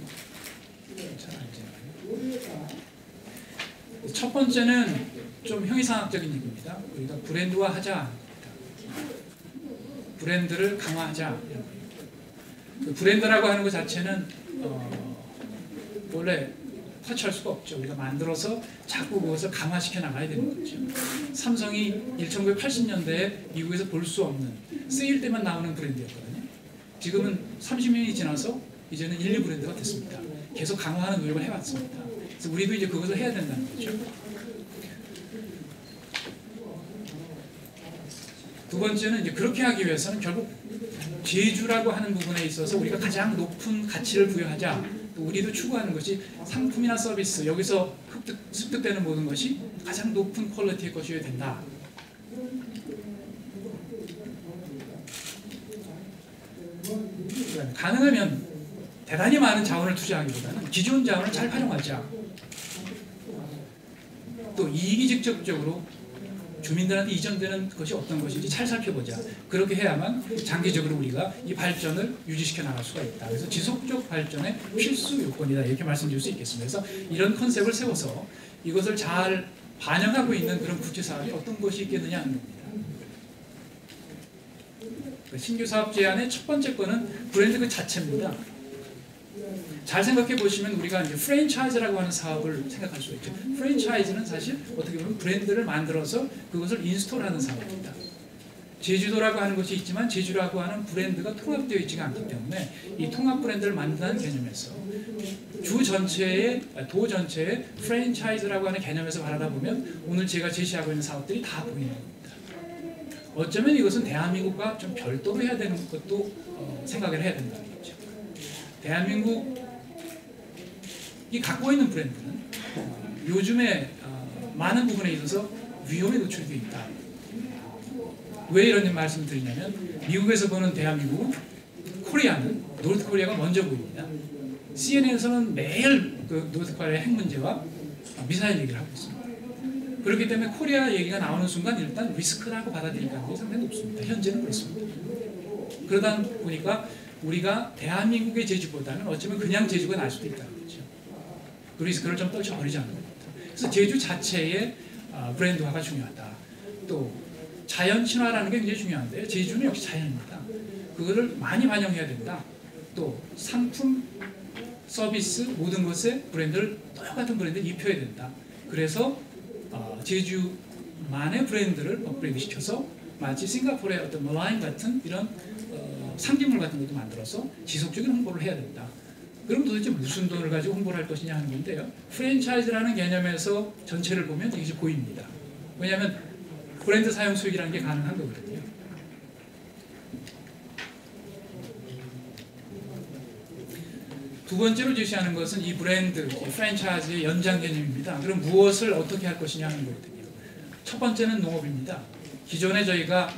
첫 번째는 좀 형이상학적인 얘기입니다. 우리가 브랜드화 하자. 브랜드를 강화하자. 그 브랜드라고 하는 것 자체는 원래 터치할 수가 없죠. 우리가 만들어서 자꾸 그것을 강화시켜 나가야 되는 거죠. 삼성이 1980년대에 미국에서 볼 수 없는 세일 때만 나오는 브랜드였거든요. 지금은 30년이 지나서 이제는 1, 2 브랜드가 됐습니다. 계속 강화하는 노력을 해왔습니다. 그래서 우리도 이제 그것을 해야 된다는 거죠. 두 번째는 이제 그렇게 하기 위해서는 결국 제주라고 하는 부분에 있어서 우리가 가장 높은 가치를 부여하자. 또 우리도 추구하는 것이 상품이나 서비스 여기서 습득되는 모든 것이 가장 높은 퀄리티의 것이어야 된다. 가능하면 대단히 많은 자원을 투자하기보다는 기존 자원을 잘 활용하자. 또 이익이 직접적으로 주민들한테 이전되는 것이 어떤 것인지 잘 살펴보자. 그렇게 해야만 장기적으로 우리가 이 발전을 유지시켜 나갈 수가 있다. 그래서 지속적 발전의 필수 요건이다. 이렇게 말씀드릴 수 있겠습니다. 그래서 이런 컨셉을 세워서 이것을 잘 반영하고 있는 그런 구체 사업이 어떤 것이 있겠느냐 하는 겁니다. 신규 사업 제안의 첫 번째 거는 브랜드 그 자체입니다. 잘 생각해 보시면 우리가 이제 프랜차이즈라고 하는 사업을 생각할 수가 있죠. 프랜차이즈는 사실 어떻게 보면 브랜드를 만들어서 그것을 인스톨하는 사업입니다. 제주도라고 하는 것이 있지만 제주라고 하는 브랜드가 통합되어 있지가 않기 때문에 이 통합 브랜드를 만든다는 개념에서 주 전체의 도 전체의 프랜차이즈라고 하는 개념에서 바라다 보면 오늘 제가 제시하고 있는 사업들이 다 보이는 겁니다. 어쩌면 이것은 대한민국과 좀 별도로 해야 되는 것도 생각을 해야 된다는 거죠. 대한민국이 갖고 있는 브랜드는 요즘에 많은 부분에 있어서 위험에 노출되어 있다. 왜 이런 말씀을 드리냐면 미국에서 보는 대한민국은 코리아는 노르트 코리아가 먼저 보입니다. CNN에서는 매일 그 노르트 코리아의 핵 문제와 미사일 얘기를 하고 있습니다. 그렇기 때문에 코리아 얘기가 나오는 순간 일단 리스크라고 받아들일 가능성이 상당히 높습니다. 현재는 그렇습니다. 그러다 보니까 우리가 대한민국의 제주보다는 어쩌면 그냥 제주가 날 수도 있다는 거죠. 그 리스크를 좀 떨쳐버리자는 겁니다. 그래서 제주 자체의 브랜드화가 중요하다. 또 자연 친화라는 게 굉장히 중요한데 제주는 역시 자연입니다. 그거를 많이 반영해야 된다. 또 상품, 서비스 모든 것에 브랜드를 똑같은 브랜드를 입혀야 된다. 그래서 제주만의 브랜드를 업그레이드 시켜서 마치 싱가포르의 어떤 머라인 같은 이런 상징물 같은 것도 만들어서 지속적인 홍보를 해야 된다. 그럼 도대체 무슨 돈을 가지고 홍보를 할 것이냐 하는 건데요. 프랜차이즈라는 개념에서 전체를 보면 이게 보입니다. 왜냐하면 브랜드 사용 수익이라는 게 가능한 거거든요. 두 번째로 제시하는 것은 이 브랜드, 이 프랜차이즈의 연장 개념입니다. 그럼 무엇을 어떻게 할 것이냐 하는 거거든요. 첫 번째는 농업입니다. 기존에 저희가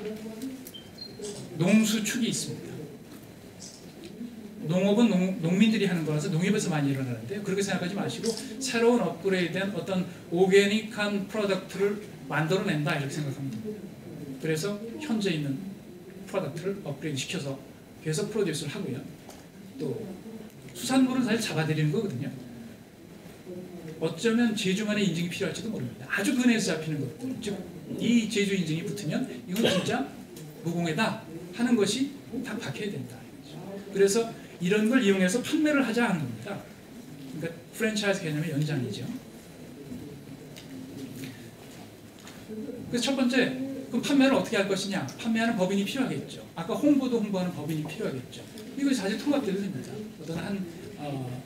농수축이 있습니다. 농업은 농민들이 하는 거라서 농협에서 많이 일어나는데 그렇게 생각하지 마시고 새로운 업그레이드된 어떤 오게닉한 프로덕트를 만들어낸다 이렇게 생각하면 됩니다. 그래서 현재 있는 프로덕트를 업그레이드 시켜서 계속 프로듀스를 하고요. 또 수산물은 사실 잡아들이는 거거든요. 어쩌면 제주만의 인증이 필요할지도 모릅니다. 아주 근해에서 잡히는 것들, 즉 이 제주 인증이 붙으면 이건 진짜 무공해다 하는 것이 다 박혀야 된다. 그래서 이런 걸 이용해서 판매를 하자 하는 겁니다. 그러니까 프랜차이즈 개념의 연장이죠. 그래서 첫 번째, 그럼 판매를 어떻게 할 것이냐? 판매하는 법인이 필요하겠죠. 아까 홍보도 홍보하는 법인이 필요하겠죠. 이거 사실 통합돼도 됩니다. 어떤 한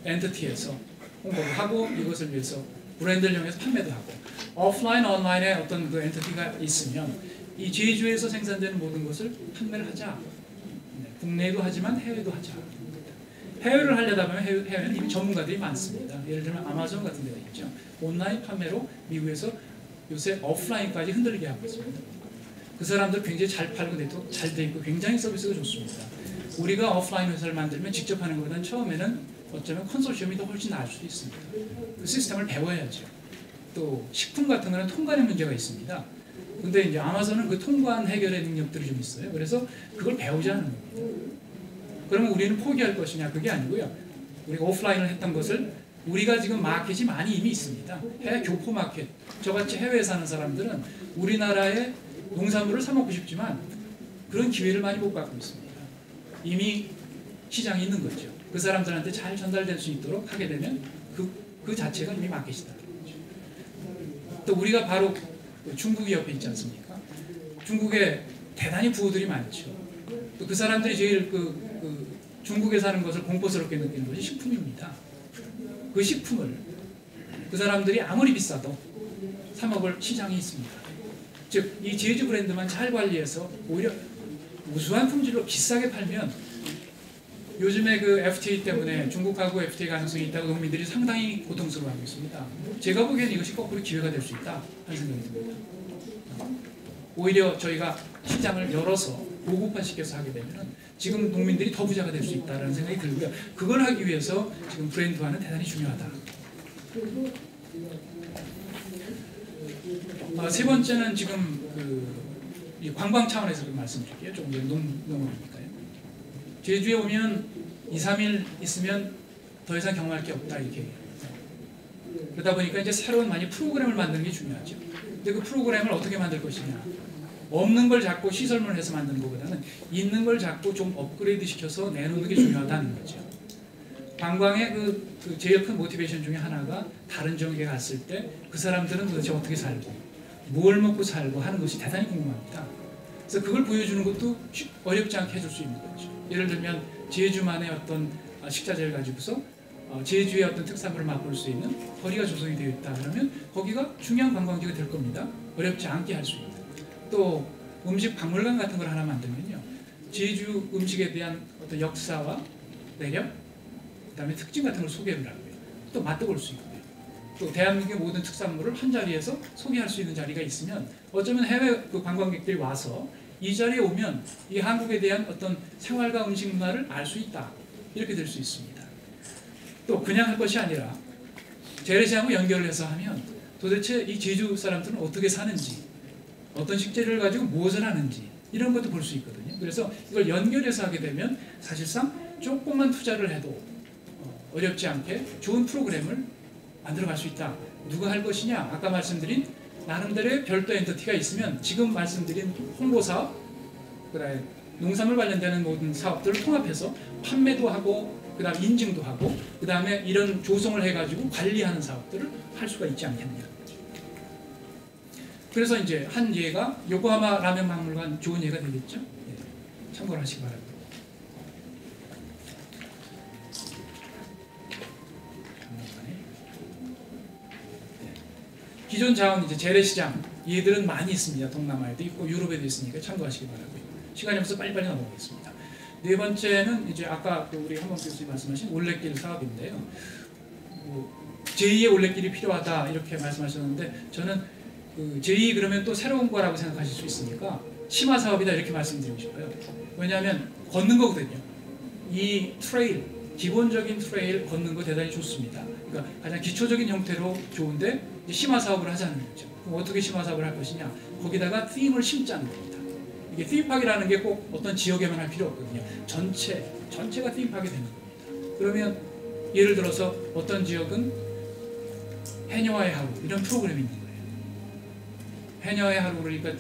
엔티티에서 홍보를 하고 이것을 위해서 브랜드를 이용해서 판매도 하고 오프라인, 온라인에 어떤 그 엔티티가 있으면 이 제주에서 생산되는 모든 것을 판매를 하자. 네, 국내에도 하지만 해외도 하자. 해외를 하려다 보면 해외는 이미 전문가들이 많습니다. 예를 들면 아마존 같은 데가 있죠. 온라인 판매로 미국에서 요새 오프라인까지 흔들리게 하고 있습니다. 그 사람들 굉장히 잘 팔고 네트워크 잘 돼 있고 굉장히 서비스가 좋습니다. 우리가 오프라인 회사를 만들면 직접 하는 것보다는 처음에는 어쩌면 컨소시엄이 더 훨씬 나을 수도 있습니다. 그 시스템을 배워야죠. 또 식품 같은 거는 통관의 문제가 있습니다. 근데 이제 아마존은 그 통관 해결의 능력들이 좀 있어요. 그래서 그걸 배우자는 겁니다. 그러면 우리는 포기할 것이냐? 그게 아니고요. 우리가 오프라인을 했던 것을 우리가 지금 마켓이 많이 이미 있습니다. 해외 교포 마켓. 저같이 해외에 사는 사람들은 우리나라의 농산물을 사 먹고 싶지만 그런 기회를 많이 못 갖고 있습니다. 이미 시장이 있는 거죠. 그 사람들한테 잘 전달될 수 있도록 하게 되면 그 자체가 이미 마켓이다. 또 우리가 바로 중국이 옆에 있지 않습니까? 중국에 대단히 부호들이 많죠. 또 그 사람들이 제일 중국에 사는 것을 공포스럽게 느끼는 것이 식품입니다. 그 식품을 그 사람들이 아무리 비싸도 사 먹을 시장이 있습니다. 즉, 이 제주 브랜드만 잘 관리해서 오히려 우수한 품질로 비싸게 팔면 요즘에 그 FTA 때문에 중국하고 FTA 가능성이 있다고 농민들이 상당히 고통스러워하고 있습니다. 제가 보기에는 이것이 거꾸로 기회가 될 수 있다 하는 생각이 듭니다. 오히려 저희가 시장을 열어서 고급화시켜서 하게 되면 지금 농민들이 더 부자가 될 수 있다는 생각이 들고요. 그걸 하기 위해서 지금 브랜드화는 대단히 중요하다. 세 번째는 지금 이 관광 차원에서 말씀드릴게요. 조금 전에 농업이니까요. 제주에 오면 2, 3일 있으면 더 이상 경험할 게 없다 이렇게 얘기합니다. 그러다 보니까 이제 새로운 많이 프로그램을 만드는 게 중요하죠. 근데 그 프로그램을 어떻게 만들 것이냐? 없는 걸 자꾸 시설문을 해서 만드는 것보다는 있는 걸 자꾸 좀 업그레이드 시켜서 내놓는 게 중요하다는 거죠. 관광의 그 제일 큰 모티베이션 중에 하나가 다른 지역에 갔을 때 그 사람들은 도대체 어떻게 살고 뭘 먹고 살고 하는 것이 대단히 궁금합니다. 그래서 그걸 보여주는 것도 어렵지 않게 해줄 수 있는 거죠. 예를 들면 제주만의 어떤 식자재를 가지고서 제주의 어떤 특산물을 맛볼 수 있는 거리가 조성이 되어 있다 그러면 거기가 중요한 관광지가 될 겁니다. 어렵지 않게 할 수 있는. 또 음식 박물관 같은 걸 하나 만들면요. 제주 음식에 대한 어떤 역사와 매력, 그다음에 특징 같은 걸 소개를 하고요. 또 맛도 볼 수 있고요. 또 대한민국의 모든 특산물을 한 자리에서 소개할 수 있는 자리가 있으면 어쩌면 해외 그 관광객들이 와서 이 자리에 오면 이 한국에 대한 어떤 생활과 음식 문화를 알 수 있다. 이렇게 될 수 있습니다. 또 그냥 할 것이 아니라 재래시장과 연결을 해서 하면 도대체 이 제주 사람들은 어떻게 사는지 어떤 식재료를 가지고 무엇을 하는지 이런 것도 볼 수 있거든요. 그래서 이걸 연결해서 하게 되면 사실상 조금만 투자를 해도 어렵지 않게 좋은 프로그램을 만들어갈 수 있다. 누가 할 것이냐? 아까 말씀드린 나름대로의 별도 엔티티가 있으면 지금 말씀드린 홍보사업, 그다음에 농산물 관련되는 모든 사업들을 통합해서 판매도 하고 그다음 인증도 하고 그다음에 이런 조성을 해가지고 관리하는 사업들을 할 수가 있지 않겠느냐. 그래서 이제 한 예가 요코하마 라면 박물관 좋은 예가 되겠죠. 예, 참고를 하시기 바랍니다. 기존 자원 이제 재래시장 얘들은 많이 있습니다. 동남아에도 있고 유럽에도 있으니까 참고하시기 바라고요. 시간이 없어서 빨리빨리 넘어가겠습니다. 네 번째는 이제 아까 우리 한범 교수님 말씀하신 올레길 사업인데요. 제2의 올레길이 필요하다 이렇게 말씀하셨는데 저는 제2 그러면 또 새로운 거라고 생각하실 수 있으니까 심화 사업이다 이렇게 말씀드리고 싶어요. 왜냐하면 걷는 거거든요. 이 트레일, 기본적인 트레일 걷는 거 대단히 좋습니다. 그러니까 가장 기초적인 형태로 좋은데 이제 심화 사업을 하자는 거죠. 그럼 어떻게 심화 사업을 할 것이냐? 거기다가 팀을 심자는 겁니다. 이게 팀파기라는 게 꼭 어떤 지역에만 할 필요 없거든요. 전체가 팀파기 되는 겁니다. 그러면 예를 들어서 어떤 지역은 해녀와의 하루 이런 프로그램이 있는 거예요. 해녀의 하루 그러니까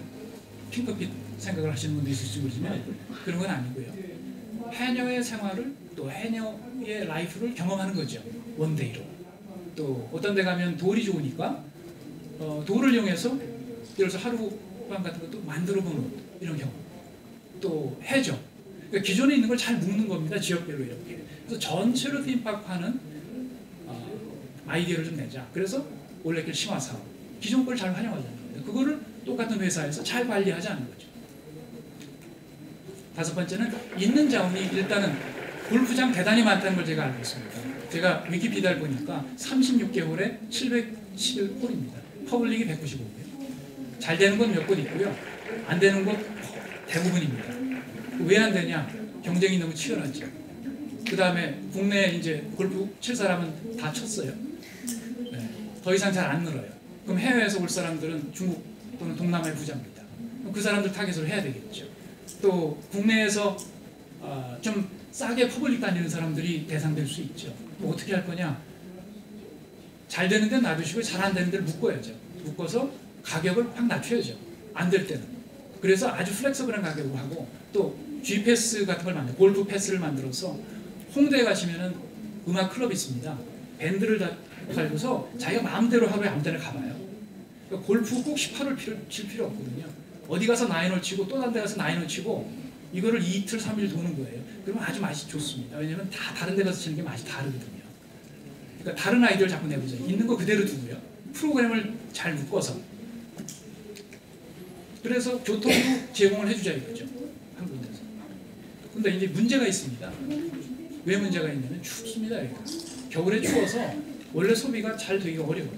핑크빛 생각을 하시는 분도 있을지 모르지만 그런 건 아니고요. 해녀의 생활을 또 해녀의 라이프를 경험하는 거죠. 원데이로. 또 어떤 데 가면 돌이 좋으니까 돌을 이용해서 예를 들어서 하룻밤 같은 것도 만들어 보는 이런 경험. 또 해죠. 그러니까 기존에 있는 걸 잘 묶는 겁니다. 지역별로 이렇게. 그래서 전체로 팀파크하는 아이디어를 좀 내자. 그래서 올레길 심화 사업. 기존 걸 잘 활용하자는 겁니다. 그거를 똑같은 회사에서 잘 관리하자는 거죠. 다섯 번째는 있는 자원이 일단은 골프장 대단히 많다는 걸 제가 알고 있습니다. 제가 위키피디아를 보니까 36개월에 711홀입니다. 퍼블릭이 195개요. 잘 되는 건 몇 곳 있고요. 안 되는 곳 대부분입니다. 왜 안 되냐? 경쟁이 너무 치열하죠. 그 다음에 국내에 이제 골프 칠 사람은 다 쳤어요. 네. 더 이상 잘 안 늘어요. 그럼 해외에서 올 사람들은 중국 또는 동남아의 부자입니다. 그럼 그 사람들 타겟으로 해야 되겠죠. 또 국내에서 좀 싸게 퍼블릭 다니는 사람들이 대상될 수 있죠. 그럼 어떻게 할 거냐? 잘 되는 데는 놔두시고 잘 안 되는 데를 묶어야죠. 묶어서 가격을 확 낮춰야죠. 안 될 때는. 그래서 아주 플렉서블한 가격으로 하고 또 G패스 같은 걸 만들어 골프 패스를 만들어서 홍대에 가시면은 음악 클럽이 있습니다. 밴드를 달고서 자기가 마음대로 하루에 아무 데나 가봐요. 그러니까 골프 꼭 18홀 칠 필요 없거든요. 어디 가서 9홀 치고 또 다른 데 가서 9홀 치고 이거를 이틀 3일 도는 거예요. 그러면 아주 맛이 좋습니다. 왜냐면 다 다른 데 가서 치는 게 맛이 다르거든요. 그러니까 다른 아이디어를 자꾸 내보자. 있는 거 그대로 두고요. 프로그램을 잘 묶어서. 그래서 교통도 제공을 해주자 이거죠. 한 군데서. 근데 이제 문제가 있습니다. 왜 문제가 있냐면 춥습니다. 여기가. 겨울에 추워서 원래 소비가 잘 되기가 어려워요.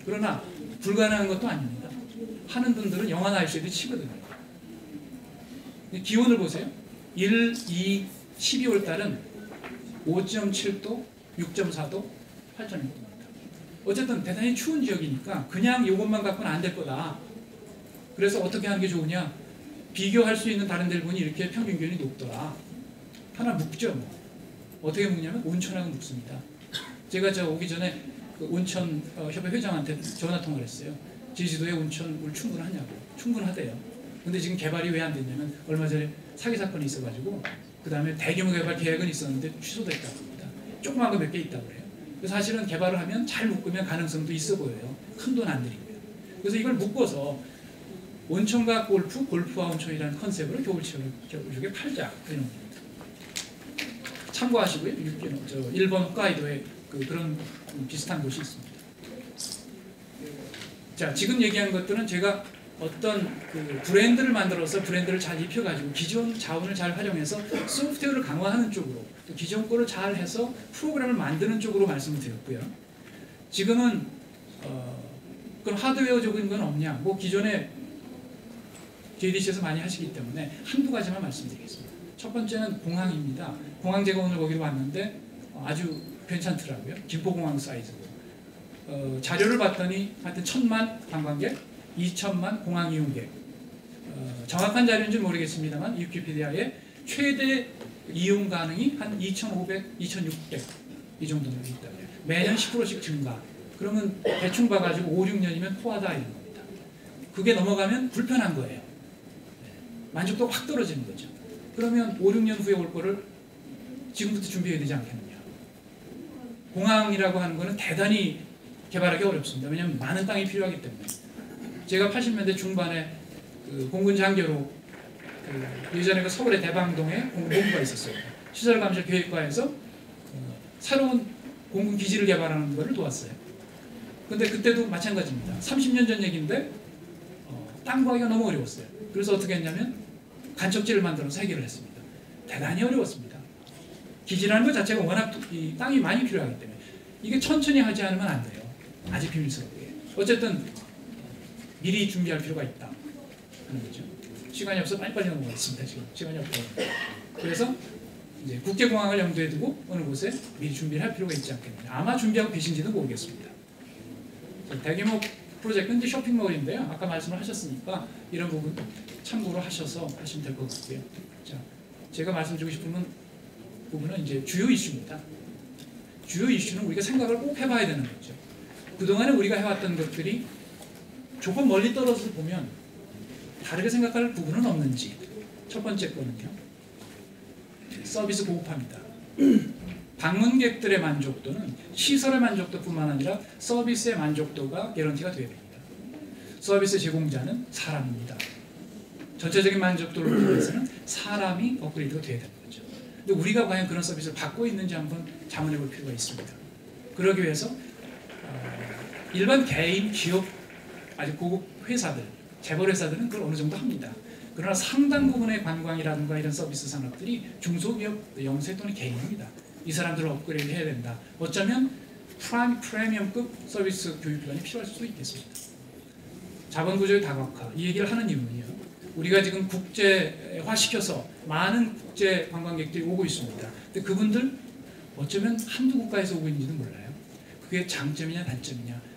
그러나 불가능한 것도 아닙니다. 하는 분들은 영하 날씨에도 치거든요. 기온을 보세요. 1, 2, 12월 달은 5.7도, 6.4도, 8.6도입니다. 어쨌든 대단히 추운 지역이니까 그냥 이것만 갖고는 안 될 거다. 그래서 어떻게 하는 게 좋으냐? 비교할 수 있는 다른 데를 보니 이렇게 평균 기온이 높더라. 하나 묶죠. 뭐. 어떻게 묶냐면 온천하고 묶습니다. 제가 저 오기 전에 그 온천 협회 회장한테 전화 통화를 했어요. 제주도에 온천 물 충분하냐고. 충분하대요. 근데 지금 개발이 왜 안 됐냐면 얼마 전에 사기 사건이 있어가지고 그 다음에 대규모 개발 계획은 있었는데 취소됐다고 합니다. 조그만 거 몇 개 있다고 그래요. 그래서 사실은 개발을 하면 잘 묶으면 가능성도 있어 보여요. 큰 돈 안 들이고요. 그래서 이걸 묶어서 온천과 골프, 골프와 온천이라는 컨셉으로 겨울휴게 팔자 이런 겁니다. 참고하시고요. 일본 홋카이도에 그런 비슷한 곳이 있습니다. 자, 지금 얘기한 것들은 제가 어떤 그 브랜드를 만들어서 브랜드를 잘 입혀가지고 기존 자원을 잘 활용해서 소프트웨어를 강화하는 쪽으로 또 기존 거를 잘 해서 프로그램을 만드는 쪽으로 말씀을 드렸고요. 지금은 그런 하드웨어적인 건 없냐? 뭐 기존에 JDC에서 많이 하시기 때문에 한두 가지만 말씀드리겠습니다. 첫 번째는 공항입니다. 공항 제가 오늘 거기로 왔는데 아주 괜찮더라고요. 김포공항 사이즈고. 자료를 봤더니 하여튼 1,000만 관광객, 2,000만 공항 이용객. 정확한 자료인지 모르겠습니다만 위키피디아에 최대 이용 가능이 한 2,500, 2,600 이 정도로 있다고요. 매년 10%씩 증가. 그러면 대충 봐가지고 5, 6년이면 포화다 이런 겁니다. 그게 넘어가면 불편한 거예요. 만족도가 확 떨어지는 거죠. 그러면 5, 6년 후에 올 거를 지금부터 준비해야 되지 않겠느냐. 공항이라고 하는 거는 대단히 개발하기 어렵습니다. 왜냐하면 많은 땅이 필요하기 때문에. 제가 80년대 중반에 그 공군 장교로 예전에 그 서울의 대방동에 공군본부가 있었어요. 시설감시 계획과에서 새로운 공군 기지를 개발하는 것을 도왔어요. 근데 그때도 마찬가지입니다. 30년 전 얘기인데 땅 구하기가 너무 어려웠어요. 그래서 어떻게 했냐면 간척지를 만들어서 해결을 했습니다. 대단히 어려웠습니다. 기지라는 것 자체가 워낙 이 땅이 많이 필요하기 때문에 이게 천천히 하지 않으면 안 돼요. 아직 비밀스럽게. 어쨌든 미리 준비할 필요가 있다 하는 거죠. 시간이 없어 빨리빨리 넘어가겠습니다. 지금 시간이 없고. 그래서 이제 국제공항을 염두에 두고 어느 곳에 미리 준비를 할 필요가 있지 않겠느냐. 아마 준비하고 계신지는 모르겠습니다. 대규모 프로젝트는 이제 쇼핑몰인데요. 아까 말씀을 하셨으니까 이런 부분 참고로 하셔서 하시면 될 것 같고요. 자, 제가 말씀드리고 싶은 부분은 이제 주요 이슈입니다. 주요 이슈는 우리가 생각을 꼭 해봐야 되는 거죠. 그동안에 우리가 해왔던 것들이 조금 멀리 떨어져서 보면 다르게 생각할 부분은 없는지. 첫 번째 거는요. 서비스 고급화입니다. 방문객들의 만족도는 시설의 만족도뿐만 아니라 서비스의 만족도가 개런티가 되어야 됩니다. 서비스 제공자는 사람입니다. 전체적인 만족도를 높이기 위해서는 사람이 업그레이드가 되어야 되는 거죠. 근데 우리가 과연 그런 서비스를 받고 있는지 한번 자문해 볼 필요가 있습니다. 그러기 위해서 일반 개인, 기업, 아주 고급 회사들, 재벌 회사들은 그걸 어느 정도 합니다. 그러나 상당 부분의 관광이라든가 이런 서비스 산업들이 중소기업, 영세 또는 개인입니다. 이 사람들을 업그레이드 해야 된다. 어쩌면 프리미엄급 서비스 교육기관이 필요할 수도 있겠습니다. 자본구조의 다각화, 이 얘기를 하는 이유는요. 우리가 지금 국제화시켜서 많은 국제 관광객들이 오고 있습니다. 근데 그분들 어쩌면 한두 국가에서 오고 있는지도 몰라요. 그게 장점이냐 단점이냐.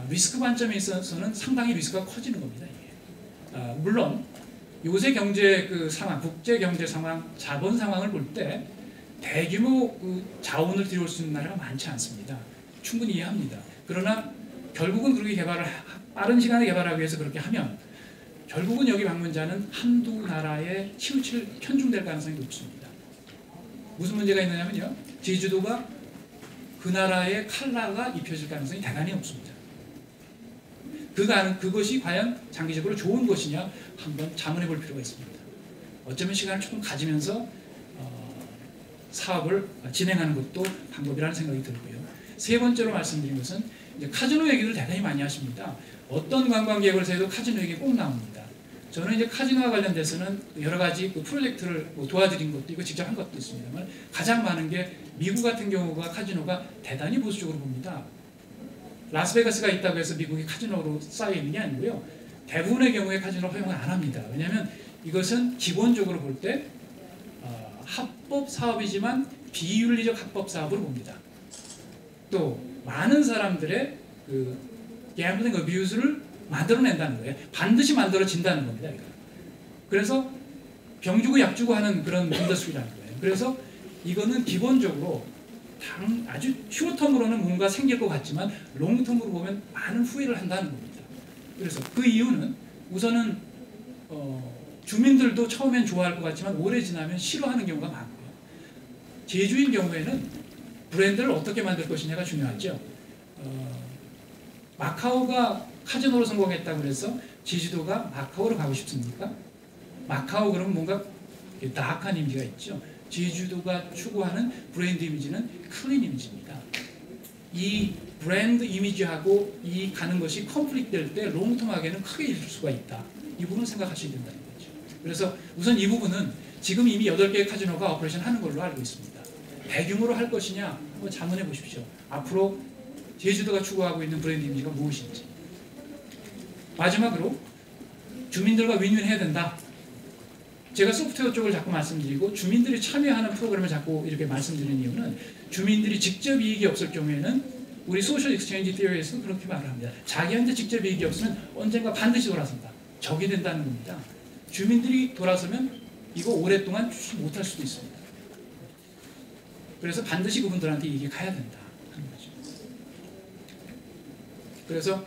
리스크 관점에 있어서는 상당히 리스크가 커지는 겁니다. 이게. 물론 요새 경제 상황, 국제 경제 상황, 자본 상황을 볼 때 대규모 자원을 들여올 수 있는 나라가 많지 않습니다. 충분히 이해합니다. 그러나 결국은 그렇게 빠른 시간에 개발하기 위해서 그렇게 하면 결국은 여기 방문자는 한두 나라에 치우칠 편중될 가능성이 높습니다. 무슨 문제가 있느냐면요. 제주도가 그 나라의 칼라가 입혀질 가능성이 대단히 높습니다. 그것이 과연 장기적으로 좋은 것이냐 한번 자문해 볼 필요가 있습니다. 어쩌면 시간을 조금 가지면서 사업을 진행하는 것도 방법이라는 생각이 들고요. 세 번째로 말씀드린 것은 이제 카지노 얘기를 대단히 많이 하십니다. 어떤 관광객을 세도 카지노 얘기 꼭 나옵니다. 저는 이제 카지노와 관련돼서는 여러 가지 프로젝트를 도와드린 것도 있고 직접 한 것도 있습니다만 가장 많은 게 미국 같은 경우가 카지노가 대단히 보수적으로 봅니다. 라스베가스가 있다고 해서 미국이 카지노로 쌓여 있는 게 아니고요. 대부분의 경우에 카지노 허용을 안 합니다. 왜냐하면 이것은 기본적으로 볼 때 합법 사업이지만 비윤리적 합법 사업으로 봅니다. 또 많은 사람들의 gambling abuse를 만들어낸다는 거예요. 반드시 만들어진다는 겁니다. 이거. 그래서 병 주고 약 주고 하는 그런 인더스트리라는 거예요. 그래서 이거는 기본적으로 아주 슈어텀으로는 뭔가 생길 것 같지만 롱텀으로 보면 많은 후회를 한다는 겁니다. 그래서 그 이유는 우선은 주민들도 처음엔 좋아할 것 같지만 오래 지나면 싫어하는 경우가 많고요. 제주인 경우에는 브랜드를 어떻게 만들 것이냐가 중요하죠. 마카오가 카지노로 성공했다고 그래서 제주도가 마카오로 가고 싶습니까? 마카오 그러면 뭔가 다악한 이미지가 있죠. 제주도가 추구하는 브랜드 이미지는 클린 이미지입니다. 이 브랜드 이미지하고 이 가는 것이 컨플릭트 될 때 롱텀하게는 크게 이룰 수가 있다. 이 부분을 생각하셔야 된다는 거죠. 그래서 우선 이 부분은 지금 이미 8개의 카지노가 오퍼레이션 하는 걸로 알고 있습니다. 대규모로 할 것이냐 한번 자문해 보십시오. 앞으로 제주도가 추구하고 있는 브랜드 이미지가 무엇인지. 마지막으로 주민들과 윈윈해야 된다. 제가 소프트웨어 쪽을 자꾸 말씀드리고 주민들이 참여하는 프로그램을 자꾸 이렇게 말씀드리는 이유는 주민들이 직접 이익이 없을 경우에는 우리 소셜 익스체인지 티어리에서는 그렇게 말을 합니다. 자기한테 직접 이익이 없으면 언젠가 반드시 돌아선다. 적이 된다는 겁니다. 주민들이 돌아서면 이거 오랫동안 주지 못할 수도 있습니다. 그래서 반드시 그분들한테 이익이 가야 된다 하는 거죠. 그래서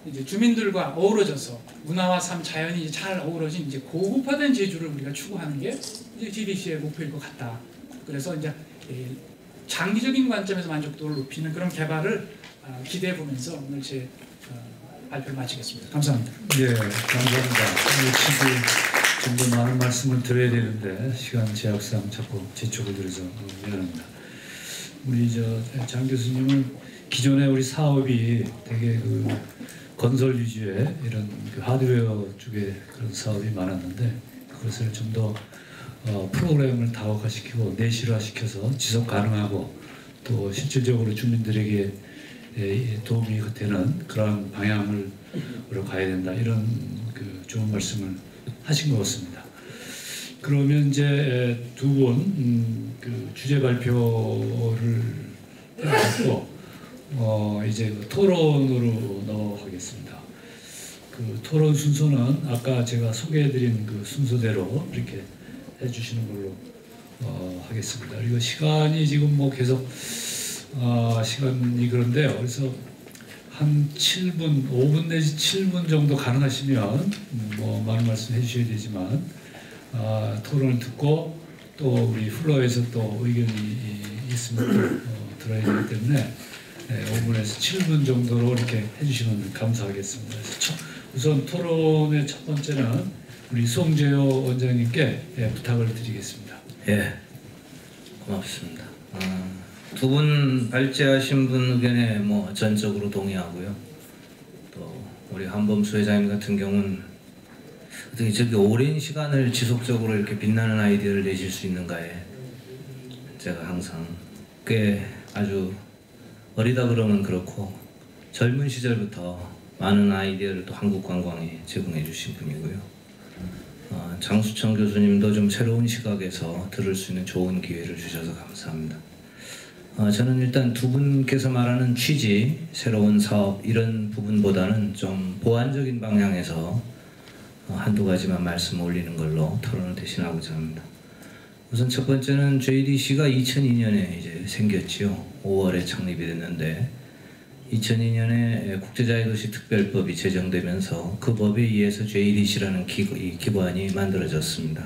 이제 주민들과 어우러져서 문화와 삶, 자연이 잘 어우러진 이제 고급화된 제주를 우리가 추구하는 게 이제 GDC의 목표일 것 같다. 그래서 이제 장기적인 관점에서 만족도를 높이는 그런 개발을 기대해 보면서 오늘 제 발표를 마치겠습니다. 감사합니다. 예, 감사합니다. 좀 더 많은 말씀을 드려야 되는데 시간 제약상 자꾸 재촉을 드려서 미안합니다. 우리 장 교수님은 기존에 우리 사업이 되게 건설 위주의 이런 하드웨어 쪽에 그런 사업이 많았는데 그것을 좀 더 프로그램을 다각화시키고 내실화시켜서 지속 가능하고 또 실질적으로 주민들에게 도움이 되는 그런 방향으로 가야 된다 이런 좋은 말씀을 하신 것 같습니다. 그러면 이제 두 분 주제 발표를 해봤고 이제 토론으로 넘어가겠습니다. 토론 순서는 아까 제가 소개해드린 순서대로 이렇게 해주시는 걸로 하겠습니다. 그리고 시간이 지금 계속 시간이 그런데요. 그래서 한 7분, 5분 내지 7분 정도 가능하시면 뭐 많은 말씀 해주셔야 되지만 토론을 듣고 또 우리 플로어에서 또 의견이 있으면 또 들어야 되기 때문에 5분에서 7분 정도로 이렇게 해주시면 감사하겠습니다. 그래서 우선 토론의 첫 번째는 우리 송재호 원장님께 부탁을 드리겠습니다. 예, 고맙습니다. 두 분 발제하신 분 의견에 뭐 전적으로 동의하고요. 또 우리 한범수 회장님 같은 경우는 어떻게 저렇게 오랜 시간을 지속적으로 이렇게 빛나는 아이디어를 내실 수 있는가에 제가 항상 꽤 아주 어리다 그러면 그렇고 젊은 시절부터 많은 아이디어를 또 한국 관광에 제공해 주신 분이고요. 장수청 교수님도 좀 새로운 시각에서 들을 수 있는 좋은 기회를 주셔서 감사합니다. 저는 일단 두 분께서 말하는 취지, 새로운 사업 이런 부분보다는 좀 보완적인 방향에서 한두 가지만 말씀 올리는 걸로 토론을 대신하고자 합니다. 우선 첫 번째는 JDC가 2002년에 이제 생겼지요. 5월에 창립이 됐는데 2002년에 국제자유도시 특별법이 제정되면서 그 법에 의해서 JDC라는 기관이 만들어졌습니다.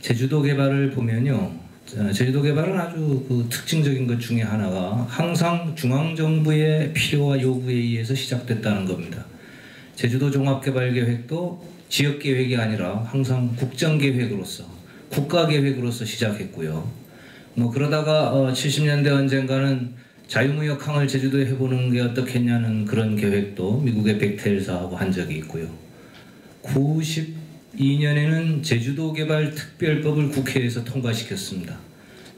제주도 개발을 보면요. 제주도 개발은 아주 그 특징적인 것 중에 하나가 항상 중앙정부의 필요와 요구에 의해서 시작됐다는 겁니다. 제주도 종합개발계획도 지역계획이 아니라 항상 국정계획으로서 국가계획으로서 시작했고요. 뭐 그러다가 70년대 언젠가는 자유무역항을 제주도에 해보는 게 어떻겠냐는 그런 계획도 미국의 벡텔사하고 한 적이 있고요. 92년에는 제주도 개발 특별법을 국회에서 통과시켰습니다.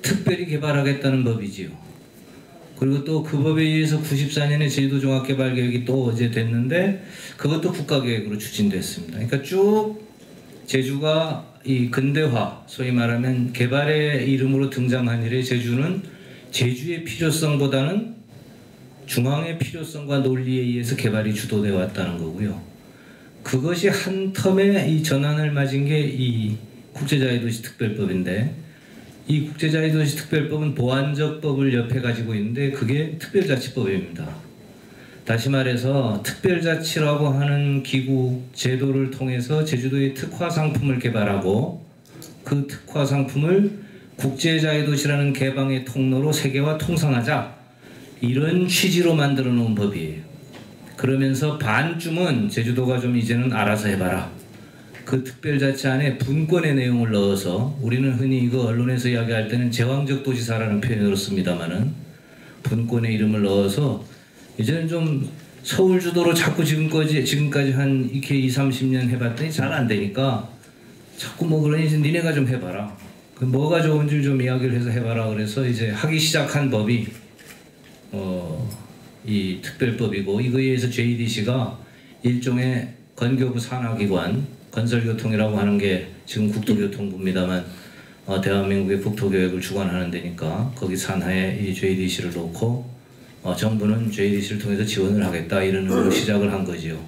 특별히 개발하겠다는 법이지요. 그리고 또 그 법에 의해서 94년에 제주도 종합개발계획이 또 이제 됐는데 그것도 국가계획으로 추진됐습니다. 그러니까 쭉 제주가 이 근대화, 소위 말하면 개발의 이름으로 등장한 이래 제주는 제주의 필요성보다는 중앙의 필요성과 논리에 의해서 개발이 주도되어 왔다는 거고요. 그것이 한 텀에 이 전환을 맞은 게 이 국제자유도시 특별법인데 이 국제자유도시 특별법은 보완적 법을 옆에 가지고 있는데 그게 특별자치법입니다. 다시 말해서 특별자치라고 하는 기구 제도를 통해서 제주도의 특화 상품을 개발하고 그 특화 상품을 국제자유도시라는 개방의 통로로 세계화 통상하자 이런 취지로 만들어 놓은 법이에요. 그러면서 반쯤은 제주도가 좀 이제는 알아서 해봐라. 그 특별자치 안에 분권의 내용을 넣어서 우리는 흔히 이거 언론에서 이야기할 때는 제왕적 도지사라는 표현으로 씁니다마는 분권의 이름을 넣어서 이제는 좀 서울 주도로 자꾸 지금까지 한 이렇게 20-30년 해봤더니 잘 안 되니까 자꾸 뭐 그러니 이제 니네가 좀 해봐라. 그 뭐가 좋은지 좀 이야기를 해서 해봐라. 그래서 이제 하기 시작한 법이 이 특별법이고 이거에 의해서 JDC가 일종의 건교부 산하기관 건설교통이라고 하는 게 지금 국토교통부입니다만 대한민국의 국토교획을 주관하는 데니까 거기 산하에 이 JDC를 놓고 정부는 JDC를 통해서 지원을 하겠다 이런 의미로 시작을 한 거지요.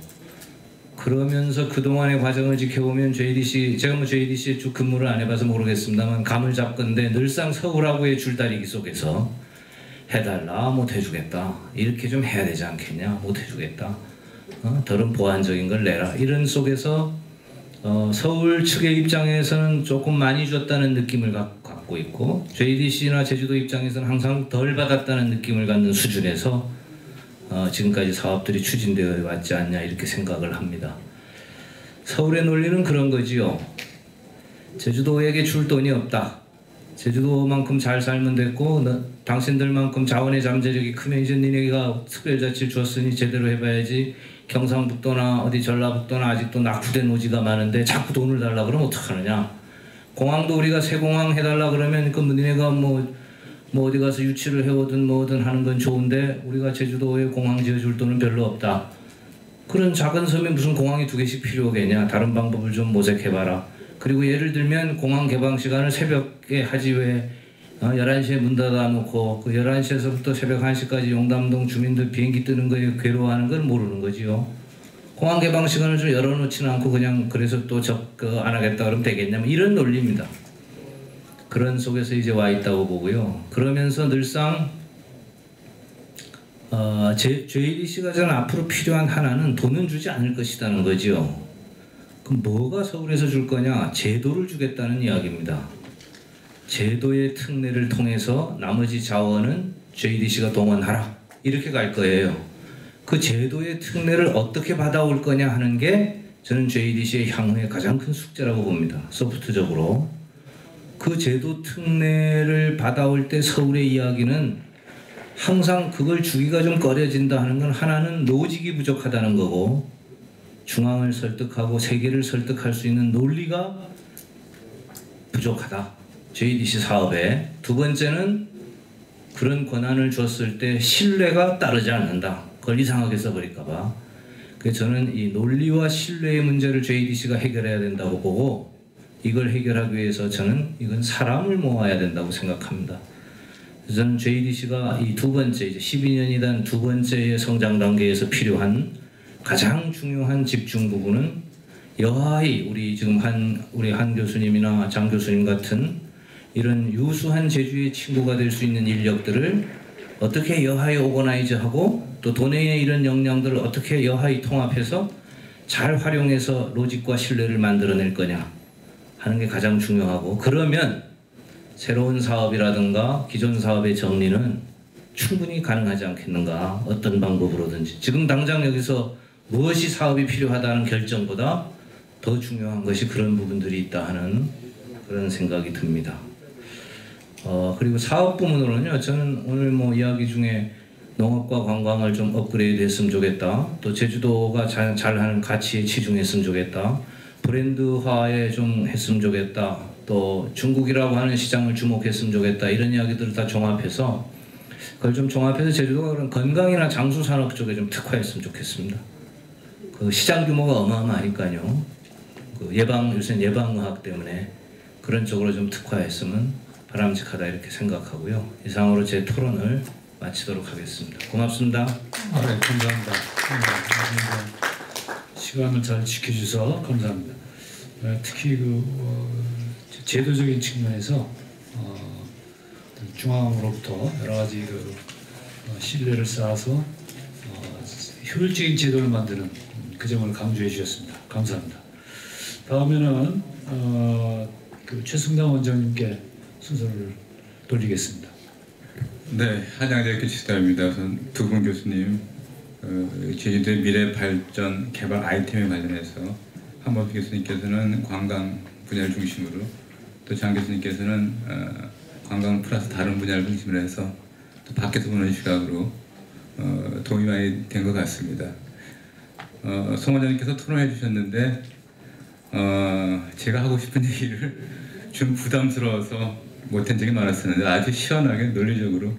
그러면서 그동안의 과정을 지켜보면 JDC, 제가 뭐 JDC에 쭉 근무를 안 해봐서 모르겠습니다만 감을 잡건데 늘상 서울하고의 줄다리기 속에서 해달라, 못 해주겠다, 이렇게 좀 해야 되지 않겠냐, 못 해주겠다, 더른 보완적인 걸 내라, 이런 속에서 서울 측의 입장에서는 조금 많이 줬다는 느낌을 갖고 있고 JDC나 제주도 입장에서는 항상 덜 받았다는 느낌을 갖는 수준에서 지금까지 사업들이 추진되어 왔지 않냐 이렇게 생각을 합니다. 서울의 논리는 그런 거지요. 제주도에게 줄 돈이 없다. 제주도만큼 잘 살면 됐고 당신들만큼 자원의 잠재력이 크면 이제 니네가 특별자치를 줬으니 제대로 해봐야지. 경상북도나 어디 전라북도나 아직도 낙후된 노지가 많은데 자꾸 돈을 달라 그러면 어떡하느냐. 공항도 우리가 새 공항 해달라 그러면 그 니네가 뭐 어디 가서 유치를 해오든 뭐든 하는 건 좋은데 우리가 제주도에 공항 지어줄 돈은 별로 없다. 그런 작은 섬에 무슨 공항이 2개씩 필요하겠냐. 다른 방법을 좀 모색해봐라. 그리고 예를 들면 공항 개방 시간을 새벽에 하지 왜 11시에 문 닫아놓고 그 11시에서부터 새벽 1시까지 용담동 주민들 비행기 뜨는 거에 괴로워하는 건 모르는 거지요. 공항 개방 시간을 좀 열어놓지는 않고 그냥 그래서 또 안 하겠다 그러면 되겠냐. 이런 논리입니다. 그런 속에서 이제 와 있다고 보고요. 그러면서 늘상 JDC가 저는 앞으로 필요한 하나는 돈은 주지 않을 것이라는 거죠. 그럼 뭐가 서울에서 줄 거냐? 제도를 주겠다는 이야기입니다. 제도의 특례를 통해서 나머지 자원은 JDC가 동원하라. 이렇게 갈 거예요. 그 제도의 특례를 어떻게 받아올 거냐 하는 게 저는 JDC의 향후의 가장 큰 숙제라고 봅니다. 소프트적으로. 그 제도 특례를 받아올 때 서울의 이야기는 항상 그걸 주기가 좀 꺼려진다 하는 건 하나는 노직이 부족하다는 거고 중앙을 설득하고 세계를 설득할 수 있는 논리가 부족하다. JDC 사업에. 두 번째는 그런 권한을 줬을 때 신뢰가 따르지 않는다. 그걸 이상하게 써버릴까 봐. 그래서 저는 이 논리와 신뢰의 문제를 JDC가 해결해야 된다고 보고 이걸 해결하기 위해서 저는 이건 사람을 모아야 된다고 생각합니다. 그래서 저는 JDC가 이 두 번째 이제 12년이란 두 번째의 성장 단계에서 필요한 가장 중요한 집중 부분은 여하이 우리 지금 우리 한 교수님이나 장 교수님 같은 이런 유수한 제주의 친구가 될 수 있는 인력들을 어떻게 여하이 오거나이즈하고 또 도내의 이런 역량들을 어떻게 여하이 통합해서 잘 활용해서 로직과 신뢰를 만들어낼 거냐 하는 게 가장 중요하고 그러면 새로운 사업이라든가 기존 사업의 정리는 충분히 가능하지 않겠는가 어떤 방법으로든지 지금 당장 여기서 무엇이 사업이 필요하다는 결정보다 더 중요한 것이 그런 부분들이 있다 하는 그런 생각이 듭니다. 그리고 사업 부문으로는요. 저는 오늘 뭐 이야기 중에 농업과 관광을 좀 업그레이드 했으면 좋겠다. 또 제주도가 잘하는 가치에 치중했으면 좋겠다. 브랜드화에 좀 했으면 좋겠다. 또 중국이라고 하는 시장을 주목했으면 좋겠다. 이런 이야기들을 다 종합해서 그걸 좀 종합해서 제주도가 그런 건강이나 장수 산업 쪽에 좀 특화했으면 좋겠습니다. 그 시장 규모가 어마어마하니까요. 그 요새는 예방의학 때문에 그런 쪽으로 좀 특화했으면 바람직하다 이렇게 생각하고요. 이상으로 제 토론을 마치도록 하겠습니다. 고맙습니다. 네, 감사합니다. 시간을 잘 지켜주셔서 감사합니다. 특히 제도적인 측면에서 중앙으로부터 여러 가지 신뢰를 쌓아서 효율적인 제도를 만드는 그 점을 강조해 주셨습니다. 감사합니다. 다음에는 최승당 원장님께 순서를 돌리겠습니다. 네, 한양대학교 지도입니다. 우선 두 분 교수님, 제주도의 미래 발전 개발 아이템에 관련해서 한범수 교수님께서는 관광 분야를 중심으로 또 장 교수님께서는 관광 플러스 다른 분야를 중심으로 해서 또 밖에서 보는 시각으로 도움이 많이 된 것 같습니다. 송 원장님께서 토론해 주셨는데 제가 하고 싶은 얘기를 좀 부담스러워서 못한 적이 많았었는데 아주 시원하게 논리적으로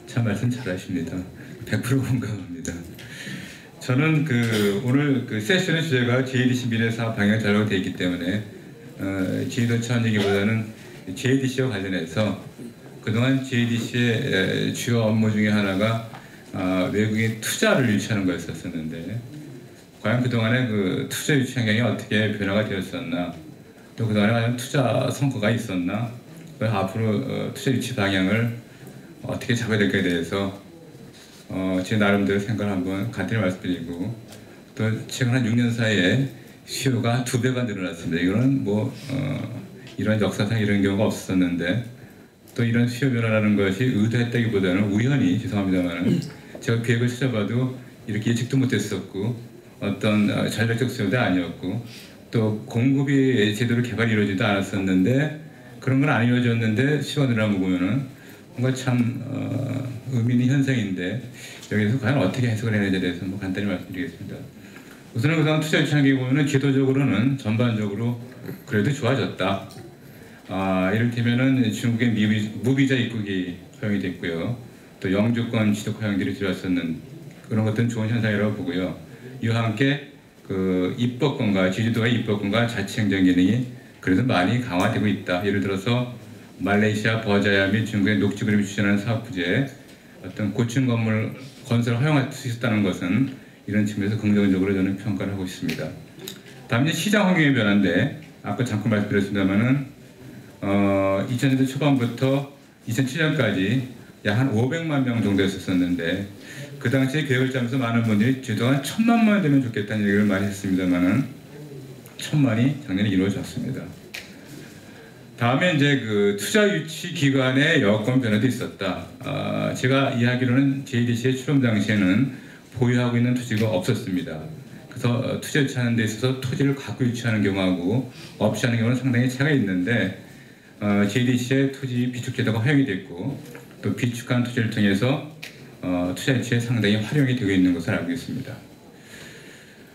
참 말씀 잘하십니다. 100% 공감합니다. 저는 오늘 세션의 주제가 JDC 미래사업 방향 자료가 되어 있기 때문에 제주도 차원 얘기보다는 JDC와 관련해서 그동안 JDC의 주요 업무 중에 하나가 외국인 투자를 유치하는 거였었는데 과연 그동안의 투자 유치 환경이 어떻게 변화가 되었었나 또 그동안에 과연 투자 성과가 있었나 앞으로 투자 유치 방향을 어떻게 잡아야 될까에 대해서 제 나름대로 생각을 한번 간단히 말씀드리고 또 최근 한 6년 사이에 수요가 2배가 늘어났습니다. 이거는 이런 역사상 이런 경우가 없었는데 또 이런 수요 변화라는 것이 의도했다기보다는 우연히 죄송합니다만 제가 계획을 찾아봐도 이렇게 예측도 못했었고 어떤 전략적 수요도 아니었고 또 공급이 제대로 개발이 이루어지도 않았었는데 그런 건 안 이루어졌는데 수요가 늘어나고 보면은 뭔가 참 의미 있는 현상인데 여기서 과연 어떻게 해석을 해야지에 대해서 간단히 말씀드리겠습니다. 우선은 그동안 투자 유치하게 보면은 제도적으로는 전반적으로 그래도 좋아졌다. 이를테면은 중국의 무비자 입국이 허용이 됐고요. 또 영주권 취득 허용들이 들어왔었는 그런 것들은 좋은 현상이라고 보고요. 이와 함께 입법권과 제주도의 입법권과 자치행정 기능이 그래도 많이 강화되고 있다. 예를 들어서 말레이시아, 버자야 및 중국의 녹지그룹이 추진하는 사업 부지에 어떤 고층 건물 건설을 허용할 수 있었다는 것은 이런 측면에서 긍정적으로 저는 평가를 하고 있습니다. 다음 이제 시장 환경의 변화인데 아까 잠깐 말씀드렸습니다만은 2000년대 초반부터 2007년까지 약 한 500만 명 정도 했었는데 그 당시에 계획을 짜면서 많은 분들이 제주도가 한 1,000만 되면 좋겠다는 얘기를 많이 했습니다만은 1,000만이 작년에 이루어졌습니다. 다음에 이제 그 투자 유치 기관의 여건 변화도 있었다. 제가 이야기로는 JDC의 출범 당시에는 보유하고 있는 토지가 없었습니다. 그래서 투자 유치하는 데 있어서 토지를 갖고 유치하는 경우하고 없이 하는 경우는 상당히 차이가 있는데 JDC의 토지 비축 제도가 허용이 됐고 또 비축한 토지를 통해서 투자 유치에 상당히 활용이 되고 있는 것을 알고 있습니다.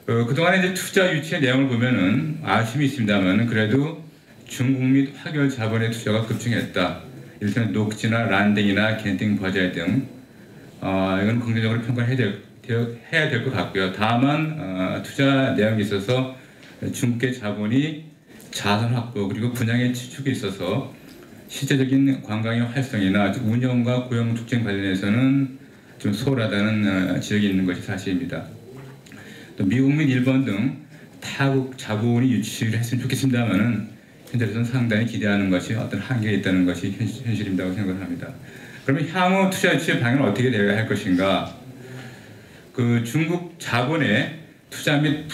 그동안에 이제 투자 유치의 내용을 보면은 아쉬움이 있습니다만 그래도 중국 및 화교월 자본의 투자가 급증했다. 이를테면 녹지나 란딩이나 겐팅 버자이 등 이건 긍정적으로 평가를 해야 될 것 같고요. 다만 투자 내용에 있어서 중국의 자본이 자산 확보 그리고 분양의 지축이 있어서 실제적인 관광의 활성이나 운영과 고용 촉진 관련해서는 좀 소홀하다는 지적이 있는 것이 사실입니다. 또 미국 및 일본 등 타국 자본이 유치를 했으면 좋겠습니다만은 현재로서는 상당히 기대하는 것이 어떤 한계가 있다는 것이 현실입니다고 생각합니다. 그러면 향후 투자 유치의 방향은 어떻게 되어야 할 것인가? 그 중국 자본의 투자 및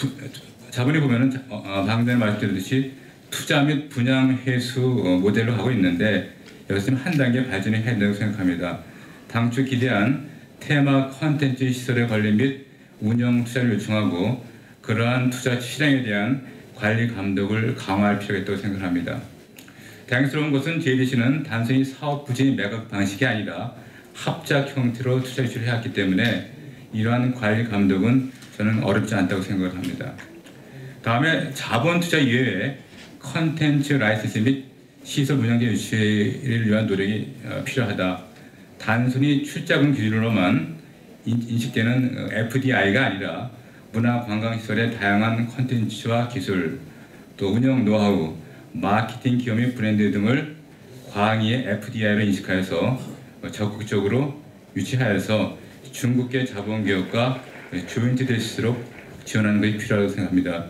자본이 보면은 방금 전에 말씀드렸듯이 투자 및 분양 회수 모델로 하고 있는데 여기서 한 단계 발전해야 된다고 생각합니다. 당초 기대한 테마 콘텐츠 시설의 관리 및 운영 투자를 요청하고 그러한 투자 시장에 대한 관리 감독을 강화할 필요가 있다고 생각합니다. 다행스러운 것은 JDC는 단순히 사업 부지 매각 방식이 아니라 합작 형태로 투자 유치를 해왔기 때문에 이러한 관리 감독은 저는 어렵지 않다고 생각을 합니다. 다음에 자본 투자 이외에 컨텐츠 라이센스 및 시설 운영계 유치를 위한 노력이 필요하다. 단순히 출자금 기준으로만 인식되는 FDI가 아니라 문화관광시설의 다양한 콘텐츠와 기술, 또 운영 노하우, 마케팅 기업 및 브랜드 등을 광의의 FDI로 인식하여서 적극적으로 유치하여서 중국계 자본기업과 조인트 될 수 있도록 지원하는 것이 필요하다고 생각합니다.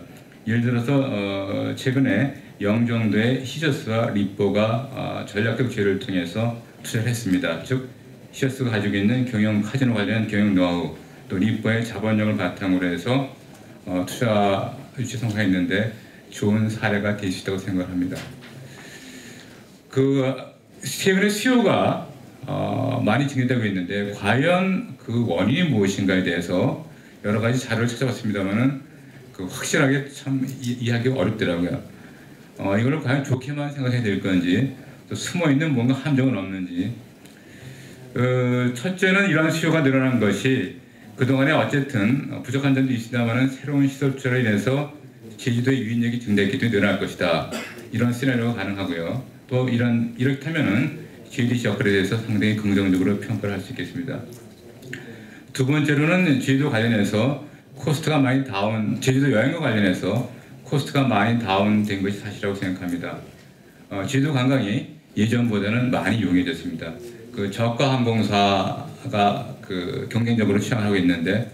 예를 들어서 최근에 영종도의 히저스와 리뽀가 전략적 지혜를 통해서 투자를 했습니다. 즉 히저스가 가지고 있는 경영 카지노 관련 경영 노하우 또 리뽀의 자본력을 바탕으로 해서 투자 유치 성공했는데 좋은 사례가 될 수 있다고 생각합니다. 그 최근에 수요가 많이 증가되고 있는데 과연 그 원인이 무엇인가에 대해서 여러 가지 자료를 찾아봤습니다만은 그 확실하게 참 이해하기가 어렵더라고요. 이걸 과연 좋게만 생각해야 될 건지 또 숨어 있는 뭔가 함정은 없는지. 첫째는 이러한 수요가 늘어난 것이 그동안에 어쨌든 부족한 점도 있습니다만은 새로운 시설 투자로 인해서 제주도의 유인력이 증대했기 때문에 늘어날 것이다. 이런 시나리오가 가능하고요. 또 이렇다면은 JDC 역할에 대해서 상당히 긍정적으로 평가를 할 수 있겠습니다. 두 번째로는 제주도 관련해서 코스트가 많이 제주도 여행과 관련해서 코스트가 많이 다운된 것이 사실이라고 생각합니다. 제주도 관광이 예전보다는 많이 용이해졌습니다. 그 저가 항공사가 그 경쟁적으로 취항하고 있는데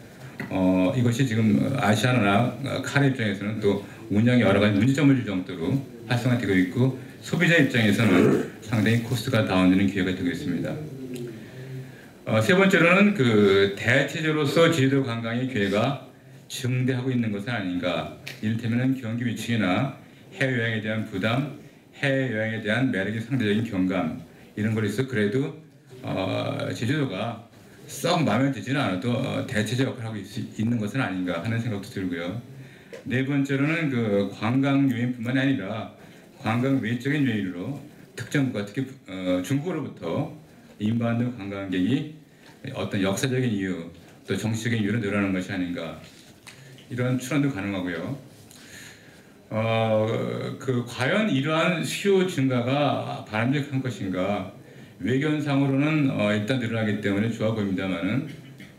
이것이 지금 아시아나 카레 입장에서는 또 운영에 여러 가지 문제점을 줄 정도로 활성화되고 있고 소비자 입장에서는 상당히 코스트가 다운되는 기회가 되고 있습니다. 세 번째로는 그 대체제로서 제주도 관광의 기회가 증대하고 있는 것은 아닌가. 이를테면 경기 위축이나 해외여행에 대한 부담, 해외여행에 대한 매력의 상대적인 경감 이런 걸 있어 그래도 제주도가 썩 마음에 들지는 않아도 대체제 역할을 하고 있는 것은 아닌가 하는 생각도 들고요. 네 번째로는 그 관광 요인뿐만 아니라 관광 외적인 요인으로 특정 국가 특히 중국으로부터 인바운드 관광객이 어떤 역사적인 이유 또 정치적인 이유로 늘어나는 것이 아닌가 이런 추론도 가능하고요. 그 과연 이러한 수요 증가가 바람직한 것인가? 외견상으로는 일단 늘어나기 때문에 좋아 보입니다만은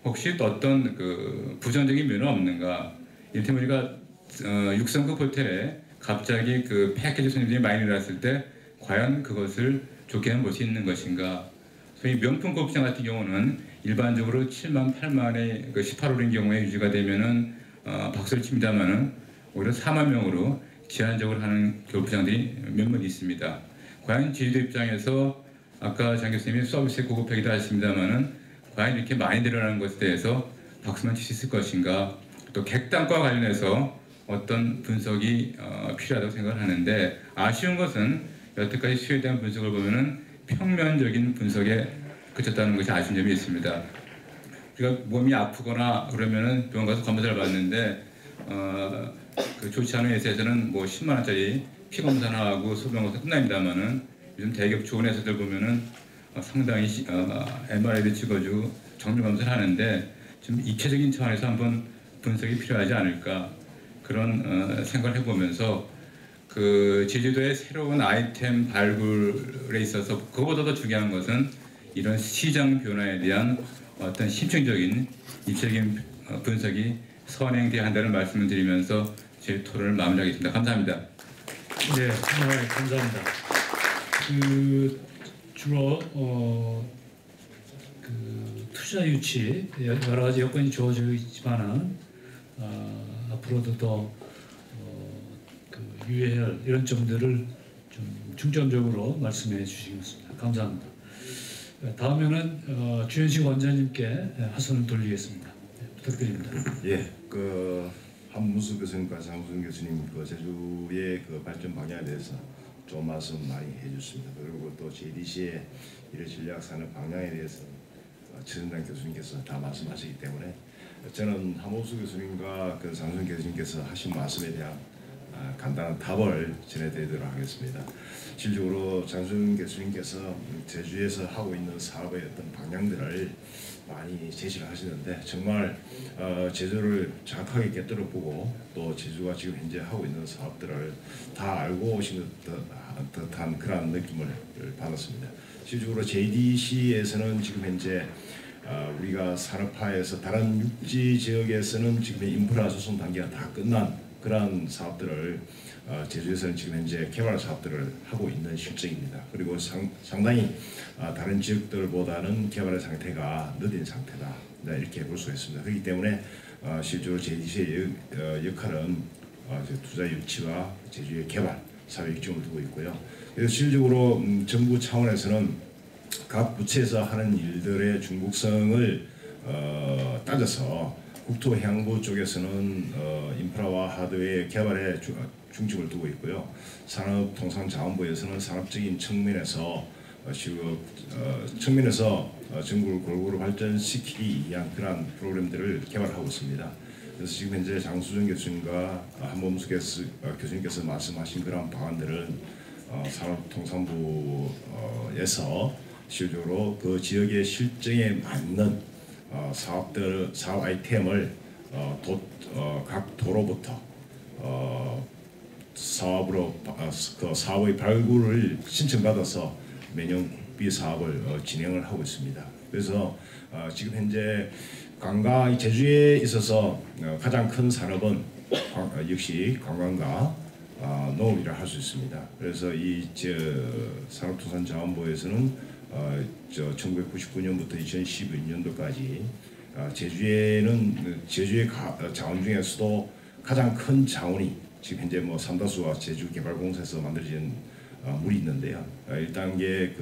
혹시 또 어떤 그 부정적인 면은 없는가? 이를테면 우리가 6성급 호텔에 갑자기 그 패키지 손님들이 많이 늘었을 때 과연 그것을 좋게는 볼 수 있는 것인가? 소위 명품 골프장 같은 경우는 일반적으로 7만, 8만의 그 18홀인 경우에 유지가 되면은 박수를 칩니다만은 오히려 4만 명으로 제한적으로 하는 골프장들이 몇몇 있습니다. 과연 제주도 입장에서 아까 장 교수님이 서비스의 고급화기도 하셨습니다만은 과연 이렇게 많이 늘어나는 것에 대해서 박수만 칠 수 있을 것인가, 또 객단과 관련해서 어떤 분석이 필요하다고 생각을 하는데, 아쉬운 것은 여태까지 수요에 대한 분석을 보면은 평면적인 분석에 그쳤다는 것이 아쉬운 점이 있습니다. 우리가 몸이 아프거나 그러면은 병원 가서 검사를 받는데 그 좋지 않은 회사에서는 뭐 10만 원짜리 피 검사나 하고 소변 검사 끝납니다만은, 요즘 대기업 좋은 회사들 보면은 상당히 MRI도 찍어주고 정밀 검사를 하는데, 좀 입체적인 차원에서 한번 분석이 필요하지 않을까, 그런 생각을 해보면서 그 제주도의 새로운 아이템 발굴에 있어서 그것보다 더 중요한 것은 이런 시장 변화에 대한 어떤 심층적인 입체적인 분석이 선행돼야 한다는 말씀을 드리면서 제 토론을 마무리하겠습니다. 감사합니다. 네, 감사합니다. 주로 투자 유치 여러 가지 여건이 주어져 있지만은 앞으로도 더 유의해야 할 이런 점들을 좀 중점적으로 말씀해 주시겠습니다. 감사합니다. 다음에는 주현식 원장님께 화선을 돌리겠습니다. 부탁드립니다. 예, 한문수 교수님과 장수정 교수님 제주의 발전 방향에 대해서 좋은 말씀 많이 해주셨습니다. 그리고 또 JDC의 미래 전략 산업 방향에 대해서 최선당 교수님께서 다 말씀하시기 때문에 저는 한문수 교수님과 장수정 교수님께서 하신 말씀에 대한 간단한 답을 전해드리도록 하겠습니다. 실질적으로 장수정 교수님께서 제주에서 하고 있는 사업의 어떤 방향들을 많이 제시를 하시는데, 정말 제주를 정확하게 꿰뚫어 보고 또 제주가 지금 현재 하고 있는 사업들을 다 알고 오신 듯한 그런 느낌을 받았습니다. 실질적으로 JDC에서는 지금 현재 우리가 산업화에서 다른 육지 지역에서는 지금 인프라 조성 단계가 다 끝난 그러한 사업들을 제주에서는 지금 현재 개발 사업들을 하고 있는 실정입니다. 그리고 상당히 다른 지역들보다는 개발의 상태가 늦은 상태다, 이렇게 볼 수가 있습니다. 그렇기 때문에 실제로 JDC의 역할은 투자 유치와 제주의 개발, 사회 역점을 두고 있고요. 그래서 실질적으로 정부 차원에서는 각 부처에서 하는 일들의 중국성을 따져서 국토해양부 쪽에서는 인프라와 하드웨어 개발에 중점을 두고 있고요. 산업통상자원부에서는 산업적인 측면에서 정부를 골고루 발전시키기 위한 그러한 프로그램들을 개발하고 있습니다. 그래서 지금 현재 장수정 교수님과 한범수 교수님께서 말씀하신 그런 방안들은 산업통상부에서 실질적으로 그 지역의 실정에 맞는 사업 아이템을 각 도로부터 사업의 발굴을 신청받아서 매년 국비 사업을 진행을 하고 있습니다. 그래서 지금 현재 제주에 있어서 가장 큰 산업은 역시 관광과 농업이라 할 수 있습니다. 그래서 이 산업통상자원부에서는 1999년부터 2012년도까지 제주의 자원 중에서도 가장 큰 자원이 지금 현재 삼다수와 제주개발공사에서 만들어진 물이 있는데요. 1단계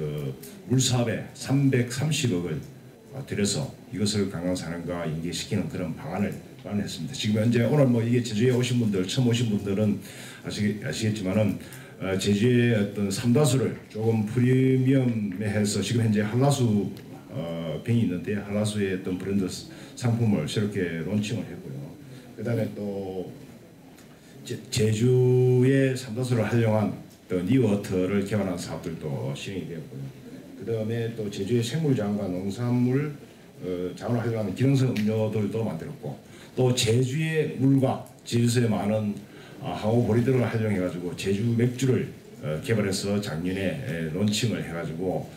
물 사업에 330억을 들여서 이것을 관광산업과 연계시키는 그런 방안을 마련했습니다. 지금 현재 오늘 이게 제주에 오신 분들, 처음 오신 분들은 아시겠지만은 제주의 어떤 삼다수를 조금 프리미엄해서 지금 현재 한라수 병이 있는데, 한라수의 어떤 브랜드 상품을 새롭게 론칭을 했고요. 그다음에 또 제주의 삼다수를 활용한 또 니워터를 개발한 사업들도 실행이 되었고요. 그다음에 또 제주의 생물자원과 농산물 자원을 활용하는 기능성 음료들도 만들었고, 또 제주의 물과 제주도에 많은 항우 보리들을 활용해가지고 제주 맥주를 개발해서 작년에 론칭을 해가지고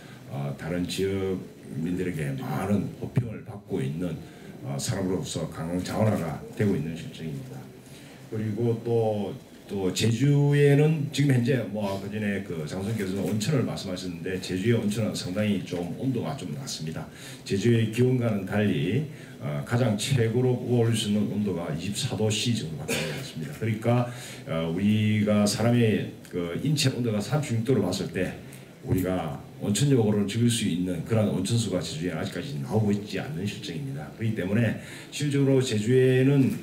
다른 지역민들에게 많은 호평을 받고 있는 산업으로서 관광 자원화가 되고 있는 실정입니다. 그리고 또 제주에는 지금 현재 그전에 장선께서 온천을 말씀하셨는데, 제주의 온천은 상당히 좀 온도가 좀 낮습니다. 제주의 기온과는 달리 가장 최고로 올릴 수 있는 온도가 24도C 정도밖에 되지 않습니다. 그러니까 우리가 사람의 인체 온도가 36도를 봤을 때 우리가 온천적으로는 즐길 수 있는 그런 온천수가 제주에 아직까지 나오고 있지 않는 실정입니다. 그렇기 때문에 실적으로 제주에는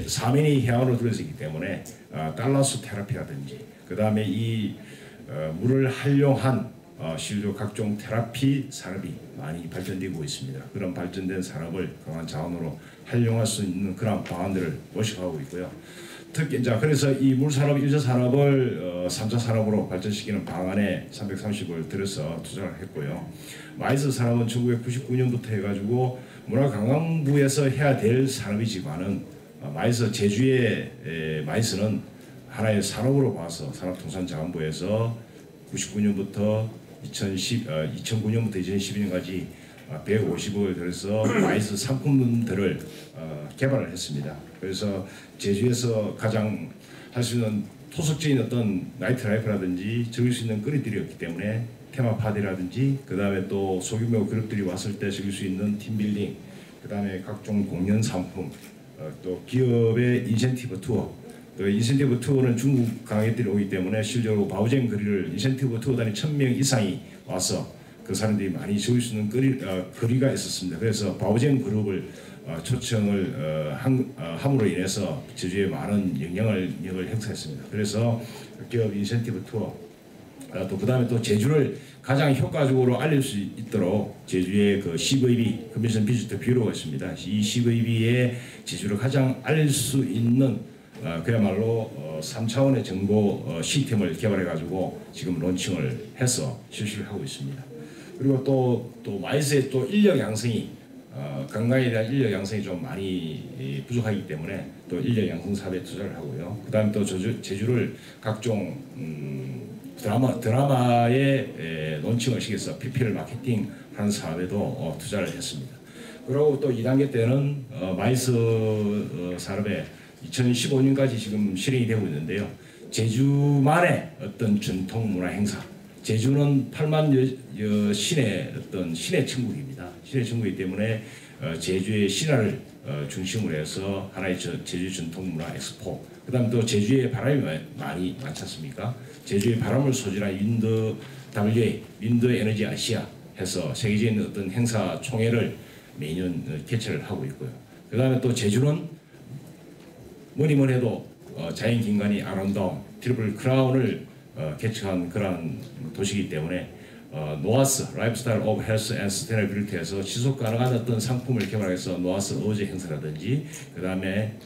사면이 해안으로 들어서 있기 때문에 달라스 테라피라든지 그 다음에 이 물을 활용한 실조 각종 테라피 산업이 많이 발전되고 있습니다. 그런 발전된 산업을 강한 자원으로 활용할 수 있는 그런 방안들을 모색하고 있고요. 특히 이제 그래서 이 물산업 1차 산업을 3차 산업으로 발전시키는 방안에 330을 들여서 투자를 했고요. 마이스 산업은 1999년부터 해가지고 문화관광부에서 해야 될 산업이지만은 마이스 제주의 마이스는 하나의 산업으로 봐서 산업통상자원부에서 99년부터 2009년부터 2012년까지 150억을 들여서 마이스 상품들을 개발을 했습니다. 그래서 제주에서 가장 할 수 있는 토속적인 어떤 나이트 라이프라든지 즐길 수 있는 거리들이었기 때문에 테마 파티라든지 그 다음에 또 소규모 그룹들이 왔을 때 즐길 수 있는 팀빌딩, 그 다음에 각종 공연 상품, 또 기업의 인센티브 투어. 또 인센티브 투어는 중국 관광객들이 오기 때문에 실제로 바오쟁 거리를 인센티브 투어단이 1000명 이상이 와서 그 사람들이 많이 즐길 수 있는 거리가 있었습니다. 그래서 바오쟁 그룹을 초청을 함으로 인해서 제주에 많은 영향력을 행사했습니다. 그래서 기업 인센티브 투어 또 그다음에 또 제주를 가장 효과적으로 알릴 수 있도록 제주의 그 CVB 컨벤션 비지터 뷰로가 있습니다. 이 CVB에 제주를 가장 알릴 수 있는 그야말로 3차원의 정보 시스템을 개발해 가지고 지금 론칭을 해서 실시를 하고 있습니다. 그리고 또 마이스의 또 인력 양성이 관광에 대한 인력 양성이 좀 많이 부족하기 때문에 또 인력 양성 사업에 투자를 하고요. 그다음에 또 제주를 각종 드라마의 론칭을 시켜서 PPL 마케팅하는 사업에도 투자를 했습니다. 그리고 또 2단계 때는 마이스 산업에 2015년까지 지금 실행이 되고 있는데요. 제주만의 어떤 전통 문화 행사. 제주는 8만 신의 어떤 신의 천국입니다. 신의 천국이기 때문에 제주의 신화를 중심으로 해서 하나의 제주 전통 문화 엑스포. 그다음 또 제주에 바람이 많이 많지 않습니까? 제주의 바람을 소진한 윈드 WA, 윈드 에너지 아시아 해서 세계적인 어떤 행사 총회를 매년 개최를 하고 있고요. 그다음에 또 제주는 뭐니뭐 해도 자연景관이 아름다운 트리플 크라운을 개척한 그런 도시이기 때문에 노아스 라이프스타일 오브 헬스 앤 스테이너빌리티에서 지속 가능한 어떤 상품을 개발해서 노아스 어제 행사라든지 그 다음에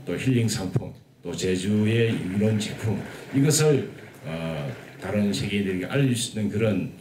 또 힐링 상품 또 제주의 유명 제품 이것을 다른 세계인들에게 알릴 수 있는 그런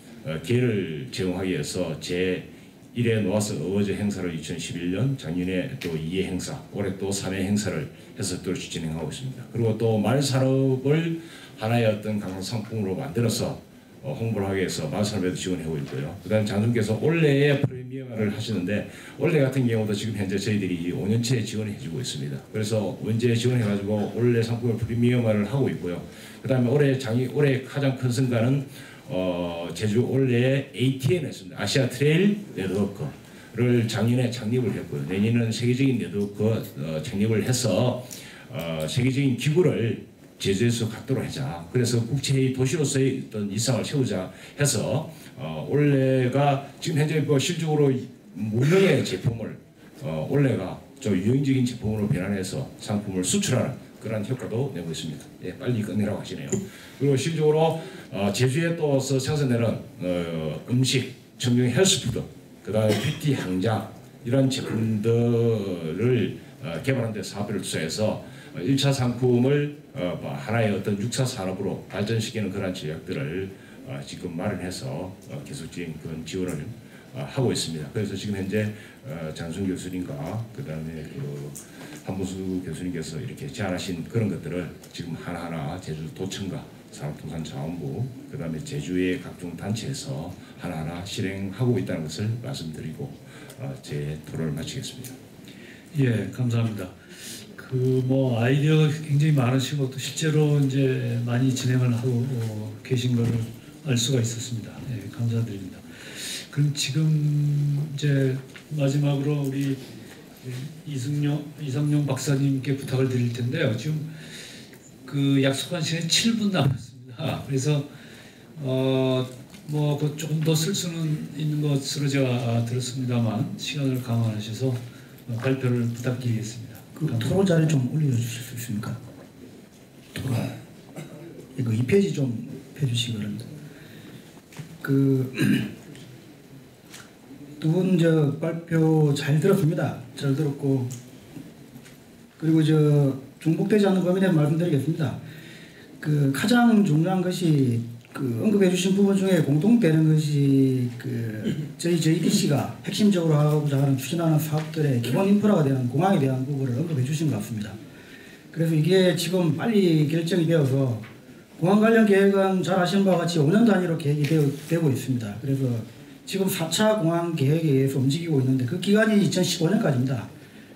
기회를 제공하기 위해서 제1회 노아스 어워즈 행사를 2011년 작년에 또 2회 행사 올해 또 3회 행사를 해서 또 진행하고 있습니다. 그리고 또 말산업을 하나의 어떤 관광 상품으로 만들어서 홍보를 하기 위해서 마산업에도 지원하고 있고요. 그다음 장군께서 올해에 프리미어를 하시는데 올해 같은 경우도 지금 현재 저희들이 5년째 지원해주고 있습니다. 그래서 언제 지원해가지고 올해 상품을 프리미어를 하고 있고요. 그다음에 올해 가장 큰 성과는 제주 올해에 ATN했습니다. 아시아 트레일 네트워크를 작년에 창립을 했고요. 내년에는 세계적인 네트워크 창립을 해서 세계적인 기구를 제주에서 갖도록 하자. 그래서 국제의 도시로서의 어떤 일상을 세우자 해서 올해가 지금 현재 실적으로 무명의 제품을 올해가 좀 유형적인 제품으로 변환해서 상품을 수출하는 그런 효과도 내고 있습니다. 예, 빨리 끝내라고 하시네요. 그리고 실적으로 제주에 또 생산되는 음식, 청정 헬스푸드, 그다음에 PT 항장 이런 제품들을 개발하는 데 사업비를 투자해서 1차 상품을 하나의 어떤 6차 산업으로 발전시키는 그런 전략들을 지금 마련해서 계속적인 그런 지원을 하고 있습니다. 그래서 지금 현재 장순 교수님과 그다음에 한무수 교수님께서 이렇게 제안하신 그런 것들을 지금 하나하나 제주도청과 산업통상자원부 그다음에 제주의 각종 단체에서 하나하나 실행하고 있다는 것을 말씀드리고 제 토론을 마치겠습니다. 예, 감사합니다. 아이디어가 굉장히 많으시고 또 실제로 이제 많이 진행을 하고 계신 것을 알 수가 있었습니다. 예, 감사드립니다. 그럼 지금 이제 마지막으로 우리 이성용 박사님께 부탁을 드릴 텐데요. 지금 그 약속한 시간이 7분 남았습니다. 그래서 그 조금 더 쓸 수는 있는 것으로 제가 들었습니다만 시간을 감안하셔서 발표를 부탁드리겠습니다. 그 토론 자료 좀 올려주실 수 있습니까? 토론. 이거 2페이지 좀 해주시기 바랍니다. 두 분 발표 잘 들었습니다. 잘 들었고, 그리고 중복되지 않는 범위에 대해서 말씀드리겠습니다. 가장 중요한 것이 언급해주신 부분 중에 공통되는 것이 저희 JDC가 핵심적으로 하고자 하는 추진하는 사업들의 기본 인프라가 되는 공항에 대한 부분을 언급해주신 것 같습니다. 그래서 이게 지금 빨리 결정이 되어서 공항 관련 계획은 잘 아시는 바와 같이 5년 단위로 계획이 되고 있습니다. 그래서 지금 4차 공항 계획에 의해서 움직이고 있는데 그 기간이 2015년까지입니다.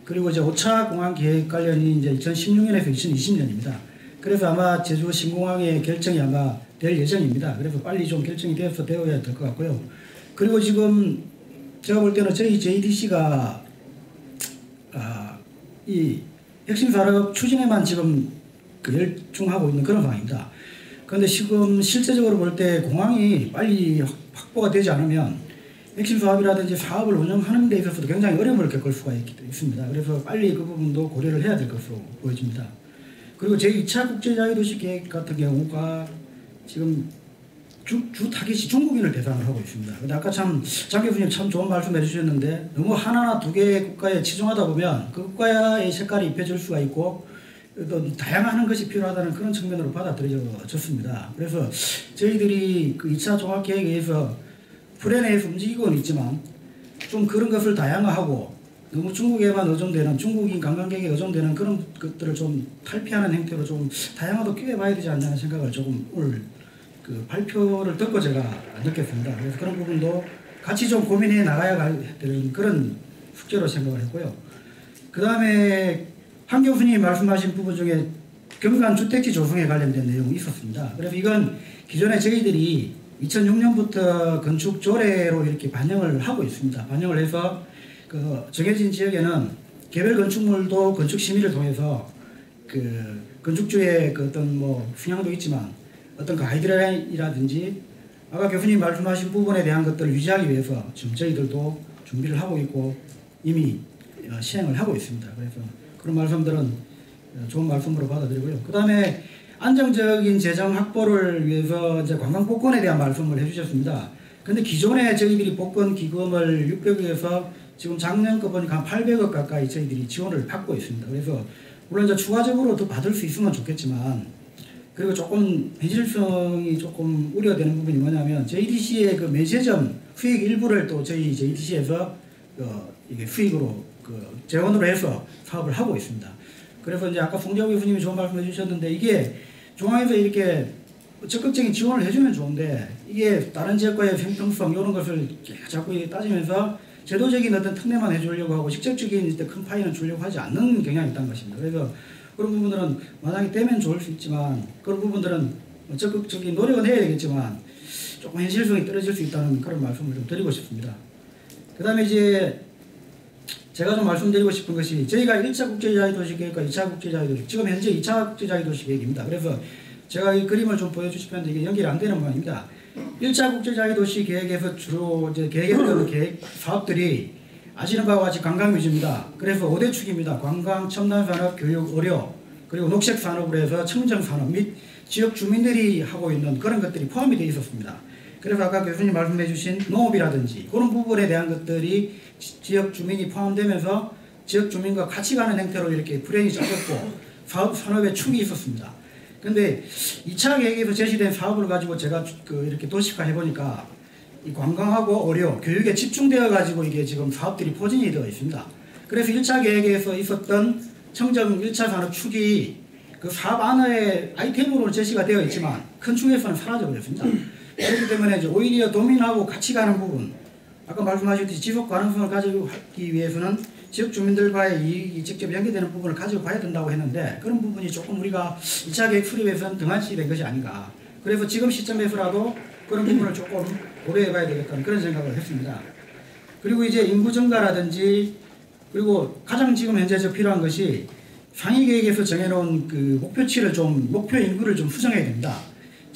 그리고 이제 5차 공항 계획 관련이 이제 2016년에서 2020년입니다. 그래서 아마 제주 신공항의 결정이 아마 될 예정입니다. 그래서 빨리 좀 결정이 되어야 될 것 같고요. 그리고 지금 제가 볼 때는 저희 JDC가 이 핵심 산업 추진에만 지금 열중하고 있는 그런 상황입니다. 그런데 지금 실제적으로 볼 때 공항이 빨리 확보가 되지 않으면 핵심 사업이라든지 사업을 운영하는 데 있어서도 굉장히 어려움을 겪을 수가 있습니다. 그래서 빨리 그 부분도 고려를 해야 될 것으로 보여집니다. 그리고 제2차 국제자유도시 계획 같은 경우가 지금 주 타깃이 중국인을 대상으로 하고 있습니다. 근데 아까 장 교수님 참 좋은 말씀 해주셨는데 너무 하나나 두 개의 국가에 치중하다 보면 그 국가의 색깔이 입혀질 수가 있고 또 다양한 것이 필요하다는 그런 측면으로 받아들여졌습니다. 그래서 저희들이 2차 종합계획에 의해서 플랜에서 움직이고는 있지만 좀 그런 것을 다양화하고 너무 중국에만 의존되는 중국인 관광객에 의존되는 그런 것들을 좀 탈피하는 행태로 좀 다양화도 꾀해봐야 되지 않냐는 생각을 조금 오늘 발표를 듣고 제가 느꼈습니다. 그래서 그런 부분도 같이 좀 고민해 나가야 되는 그런 숙제로 생각을 했고요. 그 다음에 한 교수님이 말씀하신 부분 중에 경산 주택지 조성에 관련된 내용이 있었습니다. 그래서 이건 기존에 저희들이 2006년부터 건축 조례로 이렇게 반영을 하고 있습니다. 반영을 해서 정해진 지역에는 개별 건축물도 건축 심의를 통해서 건축주의 어떤 성향도 있지만 어떤 가이드라인이라든지 아까 교수님 말씀하신 부분에 대한 것들을 유지하기 위해서 지금 저희들도 준비를 하고 있고 이미 시행을 하고 있습니다. 그래서 그런 말씀들은 좋은 말씀으로 받아들이고요. 그 다음에 안정적인 재정 확보를 위해서 이제 관광 복권에 대한 말씀을 해주셨습니다. 근데 기존에 저희들이 복권 기금을 600억에서 지금 작년 거 보니까 한 800억 가까이 저희들이 지원을 받고 있습니다. 그래서 물론 이제 추가적으로 더 받을 수 있으면 좋겠지만 그리고 조금 현실성이 조금 우려되는 부분이 뭐냐면 JDC의 매제점 수익 일부를 또 저희 JDC에서 이게 수익으로 재원으로 해서 사업을 하고 있습니다. 그래서 이제 아까 송재호 교수님이 좋은 말씀 해주셨는데 이게 중앙에서 이렇게 적극적인 지원을 해주면 좋은데 이게 다른 지역과의 형평성 이런 것을 자꾸 따지면서 제도적인 어떤 특례만 해주려고 하고 직접적인 큰 파이는 주려고 하지 않는 경향이 있다는 것입니다. 그래서 그런 부분들은 만약에 되면 좋을 수 있지만 그런 부분들은 적극적인 노력은 해야 되겠지만 조금 현실성이 떨어질 수 있다는 그런 말씀을 좀 드리고 싶습니다. 그 다음에 이제 제가 좀 말씀드리고 싶은 것이 저희가 1차 국제자유도시 계획과 2차 국제자유도시 지금 현재 2차 국제자유도시 계획입니다. 그래서 제가 이 그림을 좀 보여주시면 이게 연결이 안 되는 모양입니다. 1차 국제자유도시 계획에서 주로 이제 계획했던 계획 사업들이 아시는 바와 같이 관광 위주입니다. 그래서 5대 축입니다. 관광, 첨단산업, 교육, 의료, 그리고 녹색산업으로 해서 청정산업 및 지역 주민들이 하고 있는 그런 것들이 포함이 되어 있었습니다. 그래서 아까 교수님 말씀해 주신 농업이라든지 그런 부분에 대한 것들이 지역 주민이 포함되면서 지역 주민과 같이 가는 형태로 이렇게 플랜이 짜졌고 산업의 축이 있었습니다. 근데 2차 계획에서 제시된 사업을 가지고 제가 이렇게 도식화 해보니까 이 관광하고 의료, 교육에 집중되어 가지고 이게 지금 사업들이 포진이 되어 있습니다. 그래서 1차 계획에서 있었던 청정 1차 산업 축이 그 사업 안에 아이템으로 제시가 되어 있지만 큰 축에서는 사라져 버렸습니다. 그렇기 때문에 이제 오히려 도민하고 같이 가는 부분, 아까 말씀하셨듯이 지속 가능성을 가지고 하기 위해서는 지역 주민들과의 이익이 직접 연계되는 부분을 가지고 가야 된다고 했는데 그런 부분이 조금 우리가 2차 계획 수립에서는 등한시 된 것이 아닌가. 그래서 지금 시점에서라도 그런 부분을 조금 고려해 봐야 되겠다는 그런 생각을 했습니다. 그리고 이제 인구 증가라든지 그리고 가장 지금 현재 필요한 것이 상위 계획에서 정해놓은 목표 인구를 좀 수정해야 됩니다.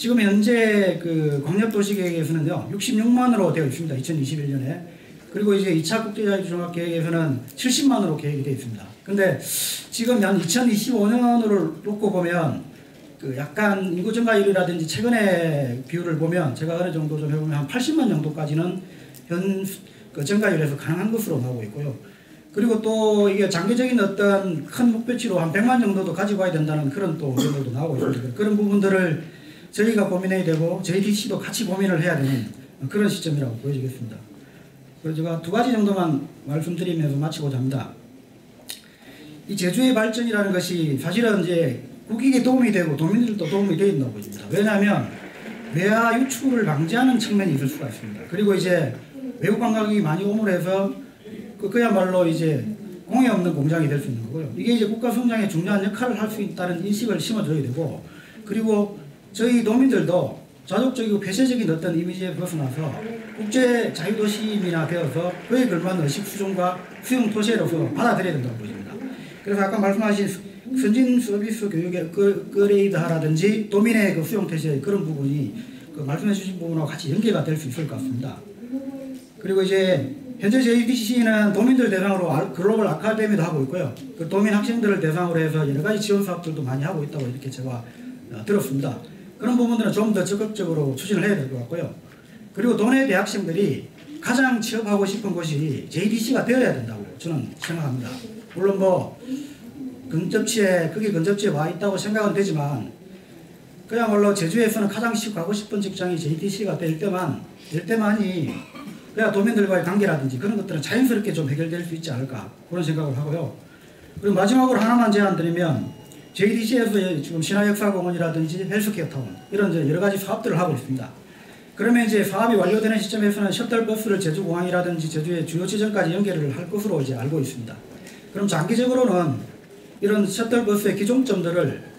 지금 현재 그 광역도시계획에서는요 66만으로 되어 있습니다. 2021년에. 그리고 이제 2차 국제자유조정학계획에서는 70만으로 계획이 되어 있습니다. 근데 지금 한 2025년으로 놓고 보면 그 약간 인구 증가율이라든지 최근의 비율을 보면 제가 어느 정도 좀 해보면 한 80만 정도까지는 그 증가율에서 가능한 것으로 나오고 있고요. 그리고 또 이게 장기적인 어떤 큰 목표치로 한 100만 정도도 가지고 와야 된다는 그런 또 의견도 나오고 있습니다. 그런 부분들을 저희가 고민해야 되고 JTC도 같이 고민을 해야 되는 그런 시점이라고 보여지겠습니다. 그래서 제가 두 가지 정도만 말씀드리면서 마치고자 합니다. 이 제주의 발전이라는 것이 사실은 이제 국익에 도움이 되고 도민들도 도움이 되어 있다고 보입니다. 왜냐하면 외화 유출을 방지하는 측면이 있을 수가 있습니다. 그리고 이제 외국 관광객이 많이 오므로 해서 그야말로 이제 공해 없는 공장이 될 수 있는 거고요. 이게 이제 국가 성장에 중요한 역할을 할 수 있다는 인식을 심어줘야 되고, 그리고 저희 도민들도 자족적이고 폐쇄적인 어떤 이미지에 벗어나서 국제 자유도시민화 되어서 그에 걸맞는 의식 수준과 수용 토시로서 받아들여야 된다고 보입니다. 그래서 아까 말씀하신 선진 서비스 교육의 업그레이드하라든지 도민의 그 수용 토시의 그런 부분이 그 말씀해 주신 부분하고 같이 연계가 될 수 있을 것 같습니다. 그리고 이제 현재 JTC는 도민들 대상으로 글로벌 아카데미도 하고 있고요. 그 도민 학생들을 대상으로 해서 여러 가지 지원 사업들도 많이 하고 있다고 이렇게 제가 들었습니다. 그런 부분들은 좀 더 적극적으로 추진을 해야 될 것 같고요. 그리고 도내 대학생들이 가장 취업하고 싶은 곳이 JTC가 되어야 된다고 저는 생각합니다. 물론 뭐 거기 근접지에 와 있다고 생각은 되지만 그야말로 제주에서는 가장 가고 싶은 직장이 JTC가 될 때만이 그래야 도민들과의 관계라든지 그런 것들은 자연스럽게 좀 해결될 수 있지 않을까 그런 생각을 하고요. 그리고 마지막으로 하나만 제안드리면 JTC에서 지금 신화역사공원이라든지 헬스케어타운 이런 여러 가지 사업들을 하고 있습니다. 그러면 이제 사업이 완료되는 시점에서는 셔틀버스를 제주공항이라든지 제주의 주요 지점까지 연결을 할 것으로 이제 알고 있습니다. 그럼 장기적으로는 이런 셔틀버스의 기종점들을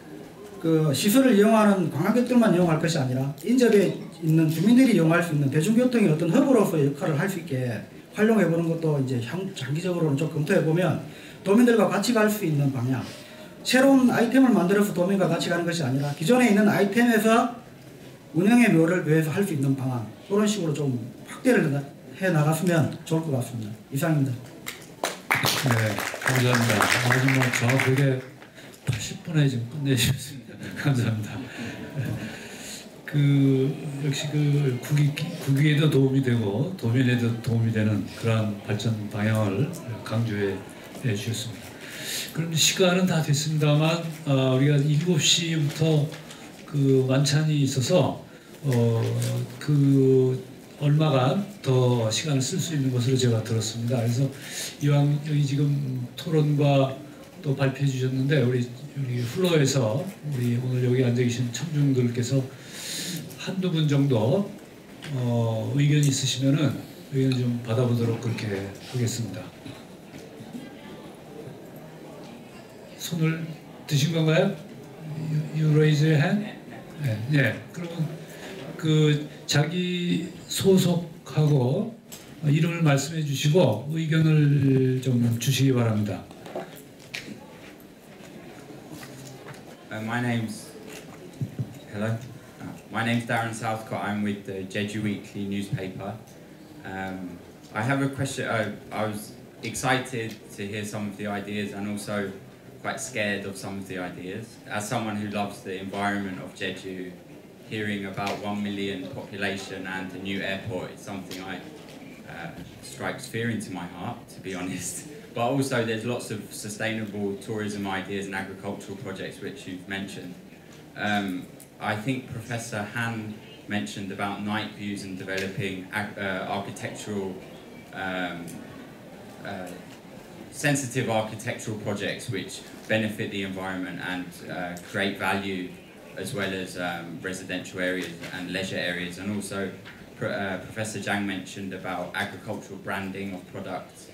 그 시설을 이용하는 관광객들만 이용할 것이 아니라 인접에 있는 주민들이 이용할 수 있는 대중교통의 어떤 허브로서의 역할을 할 수 있게 활용해 보는 것도 이제 장기적으로는 좀 검토해 보면 도민들과 같이 갈 수 있는 방향, 새로운 아이템을 만들어서 도민과 같이 가는 것이 아니라 기존에 있는 아이템에서 운영의 묘를 위해서 할 수 있는 방안, 그런 식으로 좀 확대를 해 나갔으면 좋을 것 같습니다. 이상입니다. 네, 감사합니다. 아주 뭐 정확하게 80분에 지금 끝내주셨습니다. 감사합니다. 역시 국익에도 도움이 되고 도민에도 도움이 되는 그러한 발전 방향을 강조해 주셨습니다. 그럼 시간은 다 됐습니다만 우리가 7시부터 그 만찬이 있어서 얼마간 더 시간을 쓸 수 있는 것으로 제가 들었습니다. 그래서 이왕 여기 지금 토론과 또 발표해 주셨는데 우리 플로어에서 우리 오늘 여기 앉아 계신 청중들께서 한두 분 정도 의견이 있으시면은 의견 좀 받아보도록 그렇게 하겠습니다. 손을 드신 건가요? You raise your hand? 네, 네. 그러면 그 자기 소속하고 이름을 말씀해 주시고 의견을 좀 주시기 바랍니다. My name's Darren Southcott. I'm with the Jeju Weekly newspaper. I have a question. I was excited to hear some of the ideas and also quite scared of some of the ideas. As someone who loves the environment of Jeju, hearing about 1 million population and a new airport is something strikes fear into my heart, to be honest. But also there's lots of sustainable tourism ideas and agricultural projects which you've mentioned. I think Professor Han mentioned about night views and developing architectural, sensitive architectural projects which benefit the environment and create value, as well as residential areas and leisure areas. And also Professor Zhang mentioned about agricultural branding of products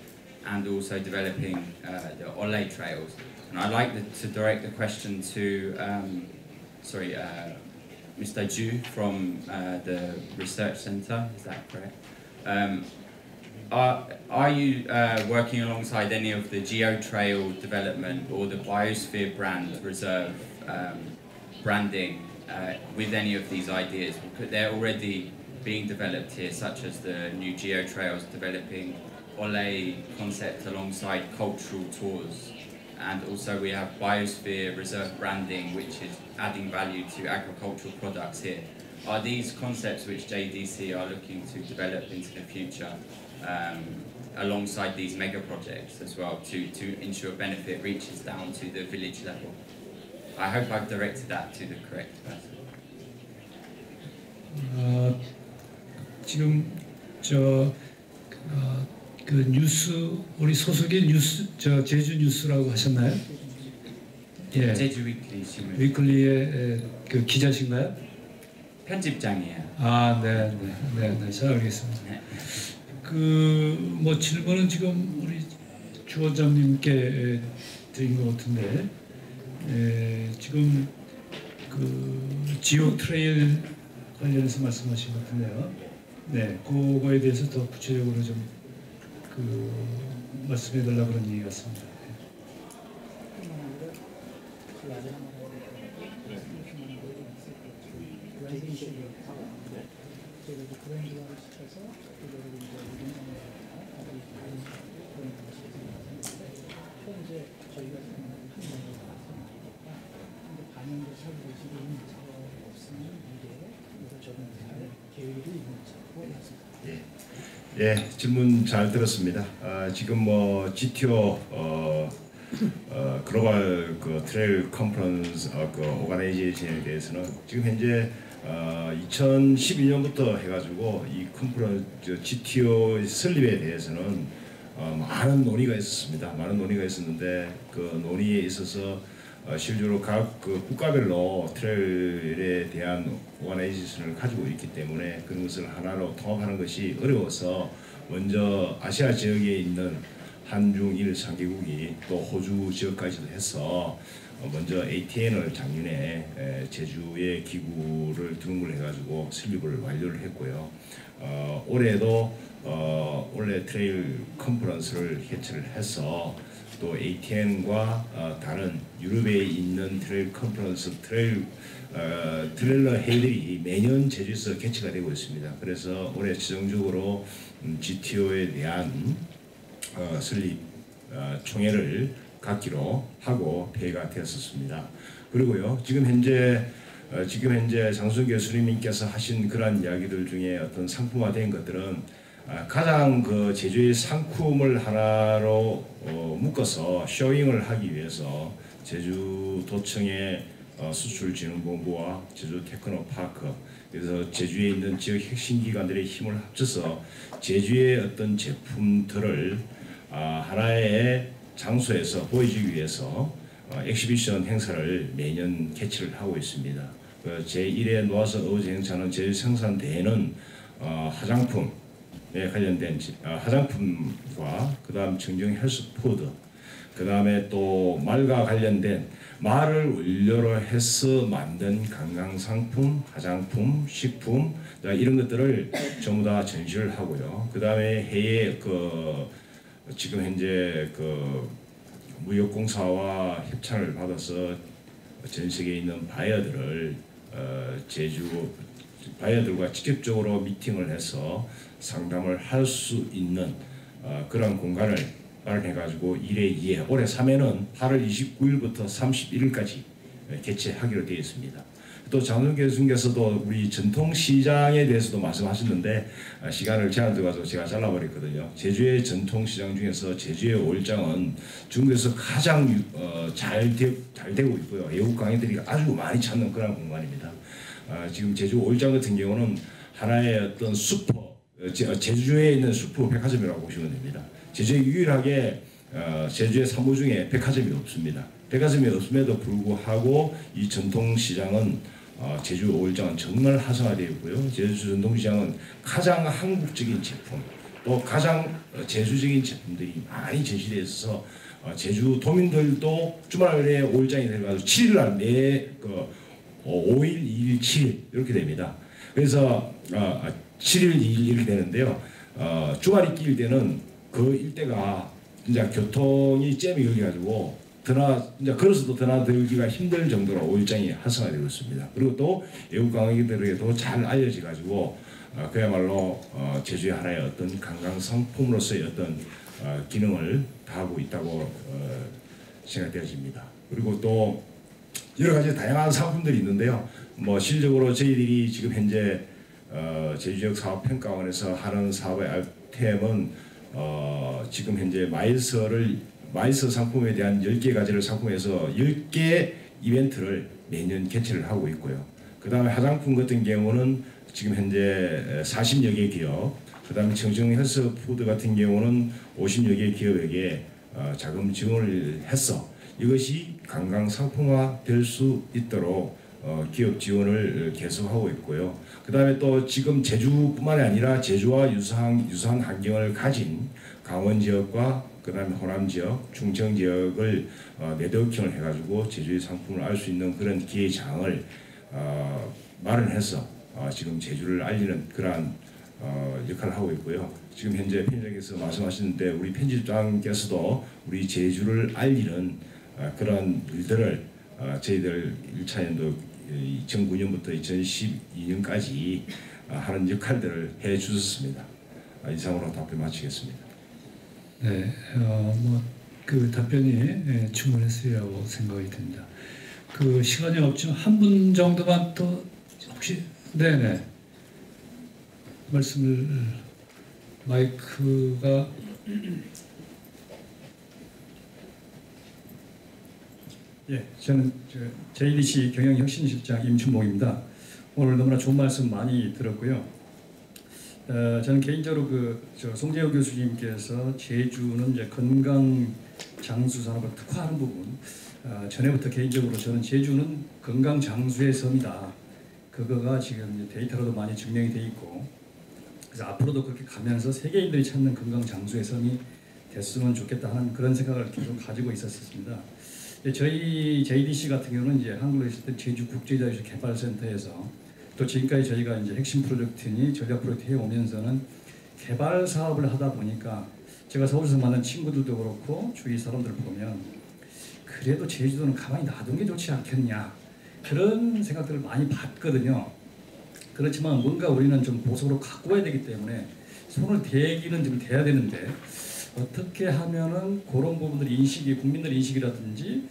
and also developing the Ole trails. And I'd like to direct the question to Mr. Ju from the Research Centre, is that correct? Are you working alongside any of the GeoTrail development or the Biosphere Brand Reserve branding with any of these ideas. They're already being developed here, such as the new Geo Trails developing Ole concept alongside cultural tours. And also we have Biosphere Reserve branding, which is adding value to agricultural products here. Are these concepts which JDC are looking to develop into the future alongside these mega projects as well to ensure benefit reaches down to the village level? I hope I've directed that to the correct person. 지금 그 뉴스 우리 소속의 뉴스 제주 뉴스라고 하셨나요? 예. 제주 위클리 신문. 위클리의 그 기자신가요? 편집장이에요. 아, 네, 잘 알겠습니다. 네. 그 뭐 질문은 지금 우리 주 원장님께 드린 것 같은데, 지금 그 지오 트레일 관련해서 말씀하신 것 같은데요. 네, 그거에 대해서 더 구체적으로 좀 그 말씀해 달라고 그런 얘기 같습니다. 예, 질문 잘 들었습니다. 지금 뭐 GTO 글로벌 그 트레일 컨퍼런스 그 오가나이제이션에 대해서는 지금 현재 2012년부터 해가지고 이 컨퍼런스 GTO 설립에 대해서는 많은 논의가 있었습니다. 많은 논의가 있었는데 그 논의에 있어서 실제로 각 그 국가별로 트레일에 대한 오가나이제이션을 가지고 있기 때문에 그런 것을 하나로 통합하는 것이 어려워서 먼저 아시아 지역에 있는 한중일 3개국이 또 호주 지역까지도 해서 먼저 ATN을 작년에 제주의 기구를 등록을 해가지고 설립을 완료를 했고요. 올해도 올해 트레일 컨퍼런스를 개최를 해서 또 ATN과 다른 유럽에 있는 트레일 컨퍼런스 트레일러 회의들이 매년 제주에서 개최가 되고 있습니다. 그래서 올해 최종적으로 GTO에 대한 설립 총회를 갖기로 하고 회의가 되었습니다. 그리고요, 지금 현재 장순 교수님께서 하신 그런 이야기들 중에 어떤 상품화된 것들은 가장 그 제주의 상품을 하나로 묶어서 쇼잉을 하기 위해서 제주도청의 수출진흥본부와 제주 테크노파크, 그래서 제주에 있는 지역 핵심 기관들의 힘을 합쳐서 제주의 어떤 제품들을 하나의 장소에서 보여주기 위해서 엑시비션 행사를 매년 개최를 하고 있습니다. 제1회 노아서 어워즈 행사는 제주 생산대회는 화장품에 관련된 화장품과 그다음 청정 헬스푸드, 그다음에 또 말과 관련된 말을 원료로 해서 만든 관광상품, 화장품, 식품 이런 것들을 전부 다 전시를 하고요. 그다음에 해외 지금 현재 무역공사와 협찬을 받아서 전 세계에 있는 바이어들을 제주 바이어들과 직접적으로 미팅을 해서 상담을 할 수 있는 그런 공간을 마련해가지고 1회, 2회, 올해 3회는 8월 29일부터 31일까지 개최하기로 되어 있습니다. 또 장순 교수님께서도 우리 전통시장에 대해서도 말씀하셨는데 시간을 제한돼가지고 제가 잘라버렸거든요. 제주의 전통시장 중에서 제주의 5일장은 중국에서 가장 잘 되고 있고요. 외국 강의들이 아주 많이 찾는 그런 공간입니다. 지금 제주 5일장 같은 경우는 하나의 어떤 제주에 있는 슈퍼 백화점이라고 보시면 됩니다. 제주에 유일하게 제주의 3호 중에 백화점이 없습니다. 백화점이 없음에도 불구하고 이 전통시장은 제주 5일장은 정말 활성화되어 있고요. 제주 전통시장은 가장 한국적인 제품, 또 가장 제주적인 제품들이 많이 전시되어 있어서 제주 도민들도 주말에 5일장이 돼가지고 7일날 5일, 2일, 7일 이렇게 됩니다. 그래서 7일, 2일 이렇게 되는데요. 주말이 끼일 때는 그 일대가 진짜 교통이 잼이 걸려가지고 이제 걸어서도 드나들기가 힘들 정도로 오일장이 활성화되고 있습니다. 그리고 또 외국 관광객들에게도 잘 알려져 가지고 그야말로 제주의 하나의 어떤 관광 상품으로서의 어떤 기능을 다하고 있다고 생각되어집니다. 그리고 또 여러 가지 다양한 상품들이 있는데요. 뭐 실질적으로 저희들이 지금 현재 제주지역 사업평가원에서 하는 사업의 아이템은 지금 현재 마이스 상품에 대한 10개 가지를 상품에서 10개 이벤트를 매년 개최를 하고 있고요. 그 다음에 화장품 같은 경우는 지금 현재 40여 개 기업, 그 다음에 청정 헬스푸드 같은 경우는 50여 개 기업에게 자금 지원을 해서 이것이 관광 상품화 될 수 있도록 기업 지원을 계속하고 있고요. 그 다음에 또 지금 제주뿐만이 아니라 제주와 유사한 환경을 가진 강원 지역과 그 다음에 호남 지역, 충청 지역을 네트워킹을 해가지고 제주의 상품을 알 수 있는 그런 기회장을 마련해서 지금 제주를 알리는 그러한 역할을 하고 있고요. 지금 현재 편집장께서 말씀하시는데 우리 편집장께서도 우리 제주를 알리는 그런 일들을 저희들 1차 연도 2009년부터 2012년까지 하는 역할들을 해 주셨습니다. 이상으로 답변 마치겠습니다. 네, 그 답변이 충분했으리라고 생각이 듭니다. 그 시간이 없지만 한 분 정도만 또 혹시 네네 말씀을 마이크가 예, 저는 JDC 경영혁신실장 임춘봉입니다. 오늘 너무나 좋은 말씀 많이 들었고요. 저는 개인적으로 송재호 교수님께서 제주는 이제 건강 장수 산업을 특화하는 부분, 전에부터 개인적으로 저는 제주는 건강 장수의 섬이다. 그거가 지금 데이터로도 많이 증명이 돼 있고, 그래서 앞으로도 그렇게 가면서 세계인들이 찾는 건강 장수의 섬이 됐으면 좋겠다 하는 그런 생각을 계속 가지고 있었습니다. 저희 JDC 같은 경우는 이제 한국에 있을 때 제주 국제자유시 개발센터에서 또 지금까지 저희가 이제 핵심 프로젝트니 전략 프로젝트 해오면서는 개발 사업을 하다 보니까 제가 서울에서 만난 친구들도 그렇고 주위 사람들 보면 그래도 제주도는 가만히 놔둔 게 좋지 않겠냐 그런 생각들을 많이 봤거든요. 그렇지만 뭔가 우리는 좀 보석으로 갖고 와야 되기 때문에 손을 대기는 좀 돼야 되는데 어떻게 하면은 그런 부분들 인식이 국민들 인식이라든지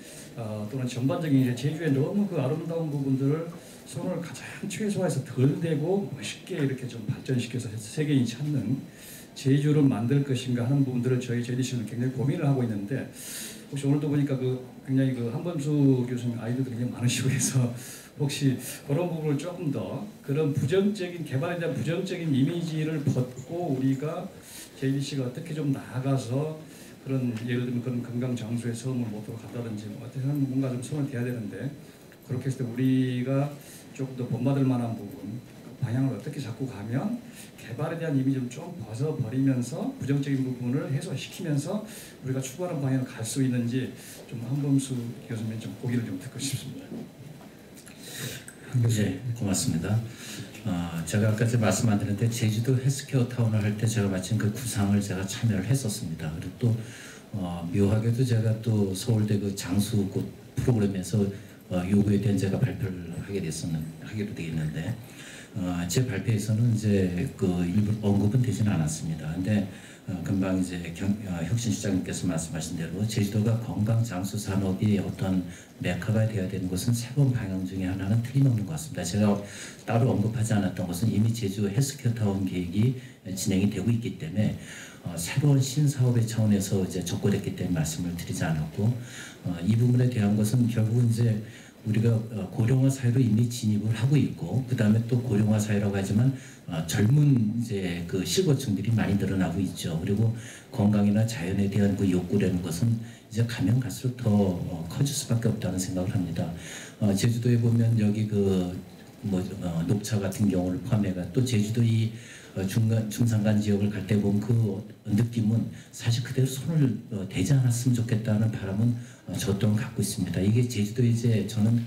또는 전반적인 이제 제주의 너무 그 아름다운 부분들을 손을 가장 최소화해서 덜 대고 멋있게 이렇게 좀 발전시켜서 세계인이 찾는 제주를 만들 것인가 하는 부분들을 저희 JDC는 굉장히 고민을 하고 있는데 혹시 오늘도 보니까 굉장히 한범수 교수님 아이들도 굉장히 많으시고 해서 혹시 그런 부분을 조금 더 그런 부정적인 개발에 대한 부정적인 이미지를 벗고 우리가 JDC가 어떻게 좀 나아가서 그런 예를 들면 그런 건강 장수의 섬을 모토로 간다든지 어떻게 하면 뭔가 좀 손을 대야 되는데 그렇게 했을 때 우리가 조금 더 본받을 만한 부분 방향을 어떻게 잡고 가면 개발에 대한 이미지를 좀 벗어버리면서 부정적인 부분을 해소시키면서 우리가 추구하는 방향을 갈 수 있는지 좀 한범수 교수님 좀 고기를 좀 듣고 싶습니다. 네, 고맙습니다. 제가 아까 말씀 안 드렸는데 제주도 헬스케어 타운을 할 때 제가 마침 그 구상을 제가 참여를 했었습니다. 그리고 또 묘하게도 제가 또 서울대 그 장수꽃 프로그램에서 요구에 대한 제가 발표를 하기로 되어 있는데 제 발표에서는 이제 그 일부 언급은 되지는 않았습니다. 근데 금방 이제 혁신시장님께서 말씀하신 대로 제주도가 건강 장수 산업이 어떤 메카가 되어야 되는 것은 새로운 방향 중에 하나는 틀림없는 것 같습니다. 제가 따로 언급하지 않았던 것은 이미 제주 헬스케어 타운 계획이 진행이 되고 있기 때문에 새로운 신사업의 차원에서 이제 접근했기 때문에 말씀을 드리지 않았고 이 부분에 대한 것은 결국은 이제 우리가 고령화 사회로 이미 진입을 하고 있고 그 다음에 또 고령화 사회라고 하지만 젊은 이제 그 실거층들이 많이 늘어나고 있죠. 그리고 건강이나 자연에 대한 그 욕구라는 것은 이제 가면 갈수록 더 커질 수밖에 없다는 생각을 합니다. 제주도에 보면 여기 녹차 같은 경우를 포함해가 또 제주도 이 중산간 지역을 갈 때 보면 그 느낌은 사실 그대로 손을 대지 않았으면 좋겠다는 바람은 저 또한 갖고 있습니다. 이게 제주도 이제 저는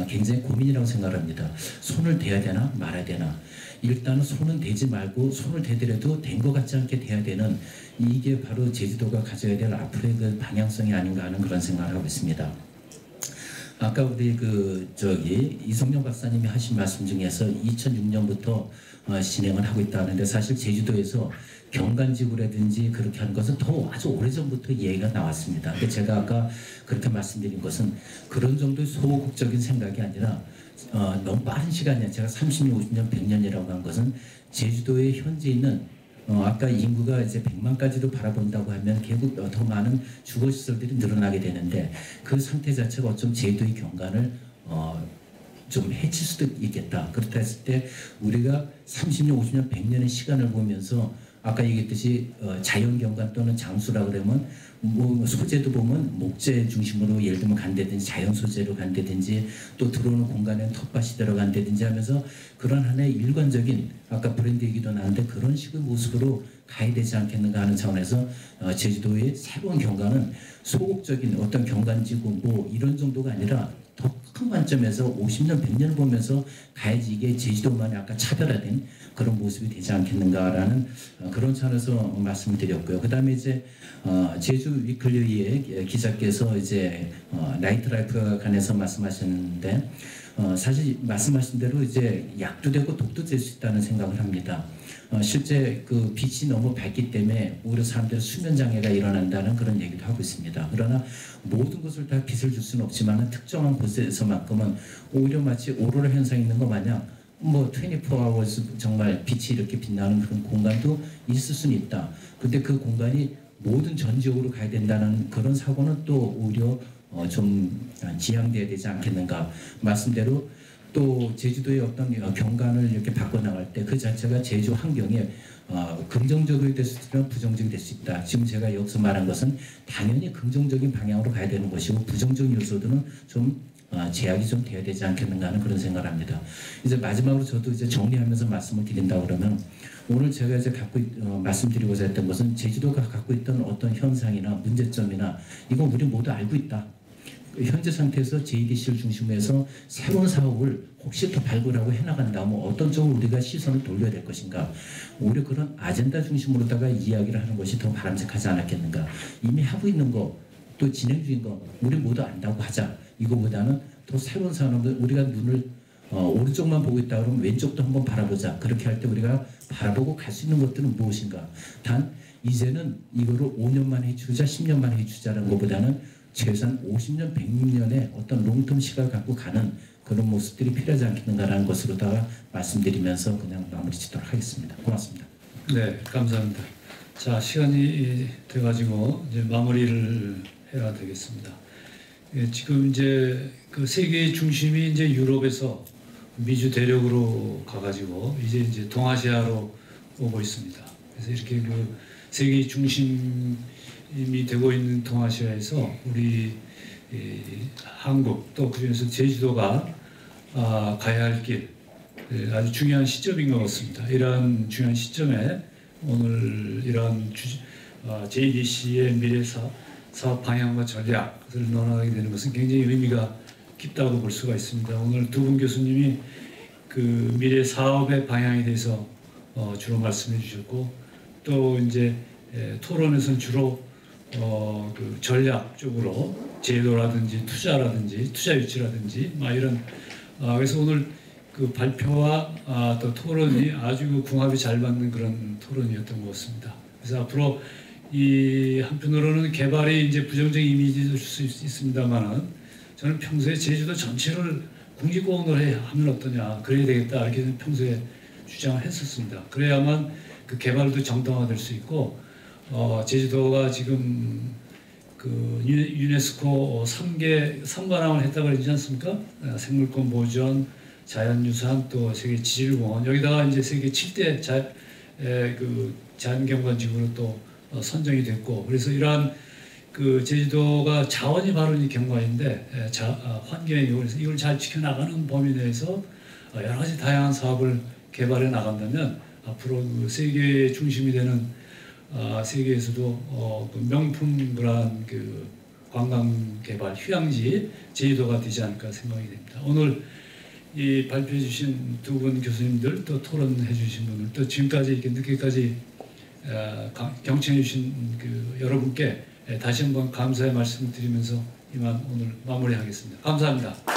굉장히 고민이라고 생각합니다. 손을 대야 되나 말아야 되나. 일단은 손은 대지 말고 손을 대더라도 된 것 같지 않게 돼야 되는 이게 바로 제주도가 가져야 될 앞으로의 그 방향성이 아닌가 하는 그런 생각을 하고 있습니다. 아까 우리 이성용 박사님이 하신 말씀 중에서 2006년부터 진행을 하고 있다는데 사실 제주도에서 경관지구라든지 그렇게 하는 것은 더 아주 오래전부터 얘기가 나왔습니다. 근데 제가 아까 그렇게 말씀드린 것은 그런 정도의 소극적인 생각이 아니라 너무 빠른 시간이야. 제가 30년, 50년, 100년이라고 한 것은 제주도에 현재 있는 아까 인구가 이제 100만까지도 바라본다고 하면 결국 더 많은 주거시설들이 늘어나게 되는데 그 상태 자체가 어쩜 제주도의 경관을 좀 해칠 수도 있겠다. 그렇다 했을 때 우리가 30년, 50년, 100년의 시간을 보면서 아까 얘기했듯이 자연경관 또는 장수라 그러면 뭐 소재도 보면 목재 중심으로 예를 들면 간다든지 자연 소재로 간다든지 또 들어오는 공간에 텃밭이 들어간다든지 하면서 그런 하나의 일관적인 아까 브랜드 얘기도 나왔는데 그런 식의 모습으로 가야 되지 않겠는가 하는 차원에서 제주도의 새로운 경관은 소극적인 어떤 경관지구 뭐 이런 정도가 아니라 더 큰 관점에서 50년, 100년을 보면서 가야지 이게 제주도만의 아까 차별화된 그런 모습이 되지 않겠는가라는 그런 차원에서 말씀을 드렸고요. 그 다음에 이제 제주 위클리의 기자께서 이제 나이트 라이프에 관해서 말씀하셨는데 사실 말씀하신 대로 이제 약도 되고 독도 될 수 있다는 생각을 합니다. 실제 그 빛이 너무 밝기 때문에 오히려 사람들의 수면 장애가 일어난다는 그런 얘기도 하고 있습니다. 그러나 모든 것을 다 빛을 줄 수는 없지만 특정한 곳에서만큼은 오히려 마치 오로라 현상이 있는 것 마냥 뭐 24hours 정말 빛이 이렇게 빛나는 그런 공간도 있을 수는 있다. 근데 그 공간이 모든 전 지역으로 가야 된다는 그런 사고는 또 오히려 좀 지양돼야 되지 않겠는가. 말씀대로 또 제주도의 어떤 경관을 이렇게 바꿔나갈 때 그 자체가 제주 환경에 긍정적이 될 수 있으면 부정적이 될 수 있다. 지금 제가 여기서 말한 것은 당연히 긍정적인 방향으로 가야 되는 것이고 부정적인 요소들은 좀 제약이 좀 돼야 되지 않겠는가 하는 그런 생각을 합니다. 이제 마지막으로 저도 이제 정리하면서 말씀을 드린다 그러면 오늘 제가 이제 말씀드리고자 했던 것은 제주도가 갖고 있던 어떤 현상이나 문제점이나 이건 우리 모두 알고 있다. 현재 상태에서 JDC를 중심으로 해서 새로운 사업을 혹시 더 발굴하고 해나간다면 어떤 쪽으로 우리가 시선을 돌려야 될 것인가. 오히려 그런 아젠다 중심으로다가 이야기를 하는 것이 더 바람직하지 않았겠는가. 이미 하고 있는 거 또 진행 중인 거 우리 모두 안다고 하자. 이거보다는 더 새로운 산업을 우리가 눈을 오른쪽만 보고 있다 그러면 왼쪽도 한번 바라보자. 그렇게 할 때 우리가 바라보고 갈 수 있는 것들은 무엇인가. 단 이제는 이거를 5년만 해주자 10년만 해주자라는 것보다는 최소한 50년, 100년의 어떤 롱텀 시각을 갖고 가는 그런 모습들이 필요하지 않겠는가라는 것으로다가 말씀드리면서 그냥 마무리 짓도록 하겠습니다. 고맙습니다. 네, 감사합니다. 자, 시간이 돼가지고 이제 마무리를 해야 되겠습니다. 예, 지금 이제 그 세계의 중심이 이제 유럽에서 미주 대륙으로 가가지고 이제 동아시아로 오고 있습니다. 그래서 이렇게 그 세계의 중심이 되고 있는 동아시아에서 우리 한국 또 그중에서 제주도가 가야 할 길 아주 중요한 시점인 것 같습니다. 이러한 중요한 시점에 오늘 이러한 JDC의 미래 사업 방향과 전략을 논하게 되는 것은 굉장히 의미가 깊다고 볼 수가 있습니다. 오늘 두 분 교수님이 그 미래 사업의 방향에 대해서 주로 말씀해 주셨고 또 이제 토론에서는 주로 그 전략 쪽으로 제도라든지 투자라든지 투자 유치라든지 막 이런 그래서 오늘 그 발표와 또 토론이 아주 궁합이 잘 맞는 그런 토론이었던 것 같습니다. 그래서 앞으로 이 한편으로는 개발이 이제 부정적인 이미지를 줄 수 있습니다만은 저는 평소에 제주도 전체를 국립공원으로 하면 어떠냐 그래야 되겠다 이렇게 평소에 주장을 했었습니다. 그래야만 그 개발도 정당화될 수 있고 제주도가 지금 그 유네스코 3개 3관왕을 했다고 그러지 않습니까? 생물권 보존, 자연유산 또 세계 지질공원 여기다가 이제 세계 7대 그 자연경관지구로 또 선정이 됐고 그래서 이러한 그 제주도가 자원이 바로 이 경관인데 환경이고 그래서 이걸 잘 지켜나가는 범위 내에서 여러 가지 다양한 사업을 개발해 나간다면 앞으로 그 세계의 중심이 되는 세계에서도 그 명품 그러한 그 관광 개발 휴양지 제주도가 되지 않을까 생각이 됩니다. 오늘 이 발표해 주신 두 분 교수님들, 또 토론해 주신 분들, 또 지금까지 이렇게 늦게까지 경청해 주신 그 여러분께 다시 한번 감사의 말씀을 드리면서 이만 오늘 마무리하겠습니다. 감사합니다.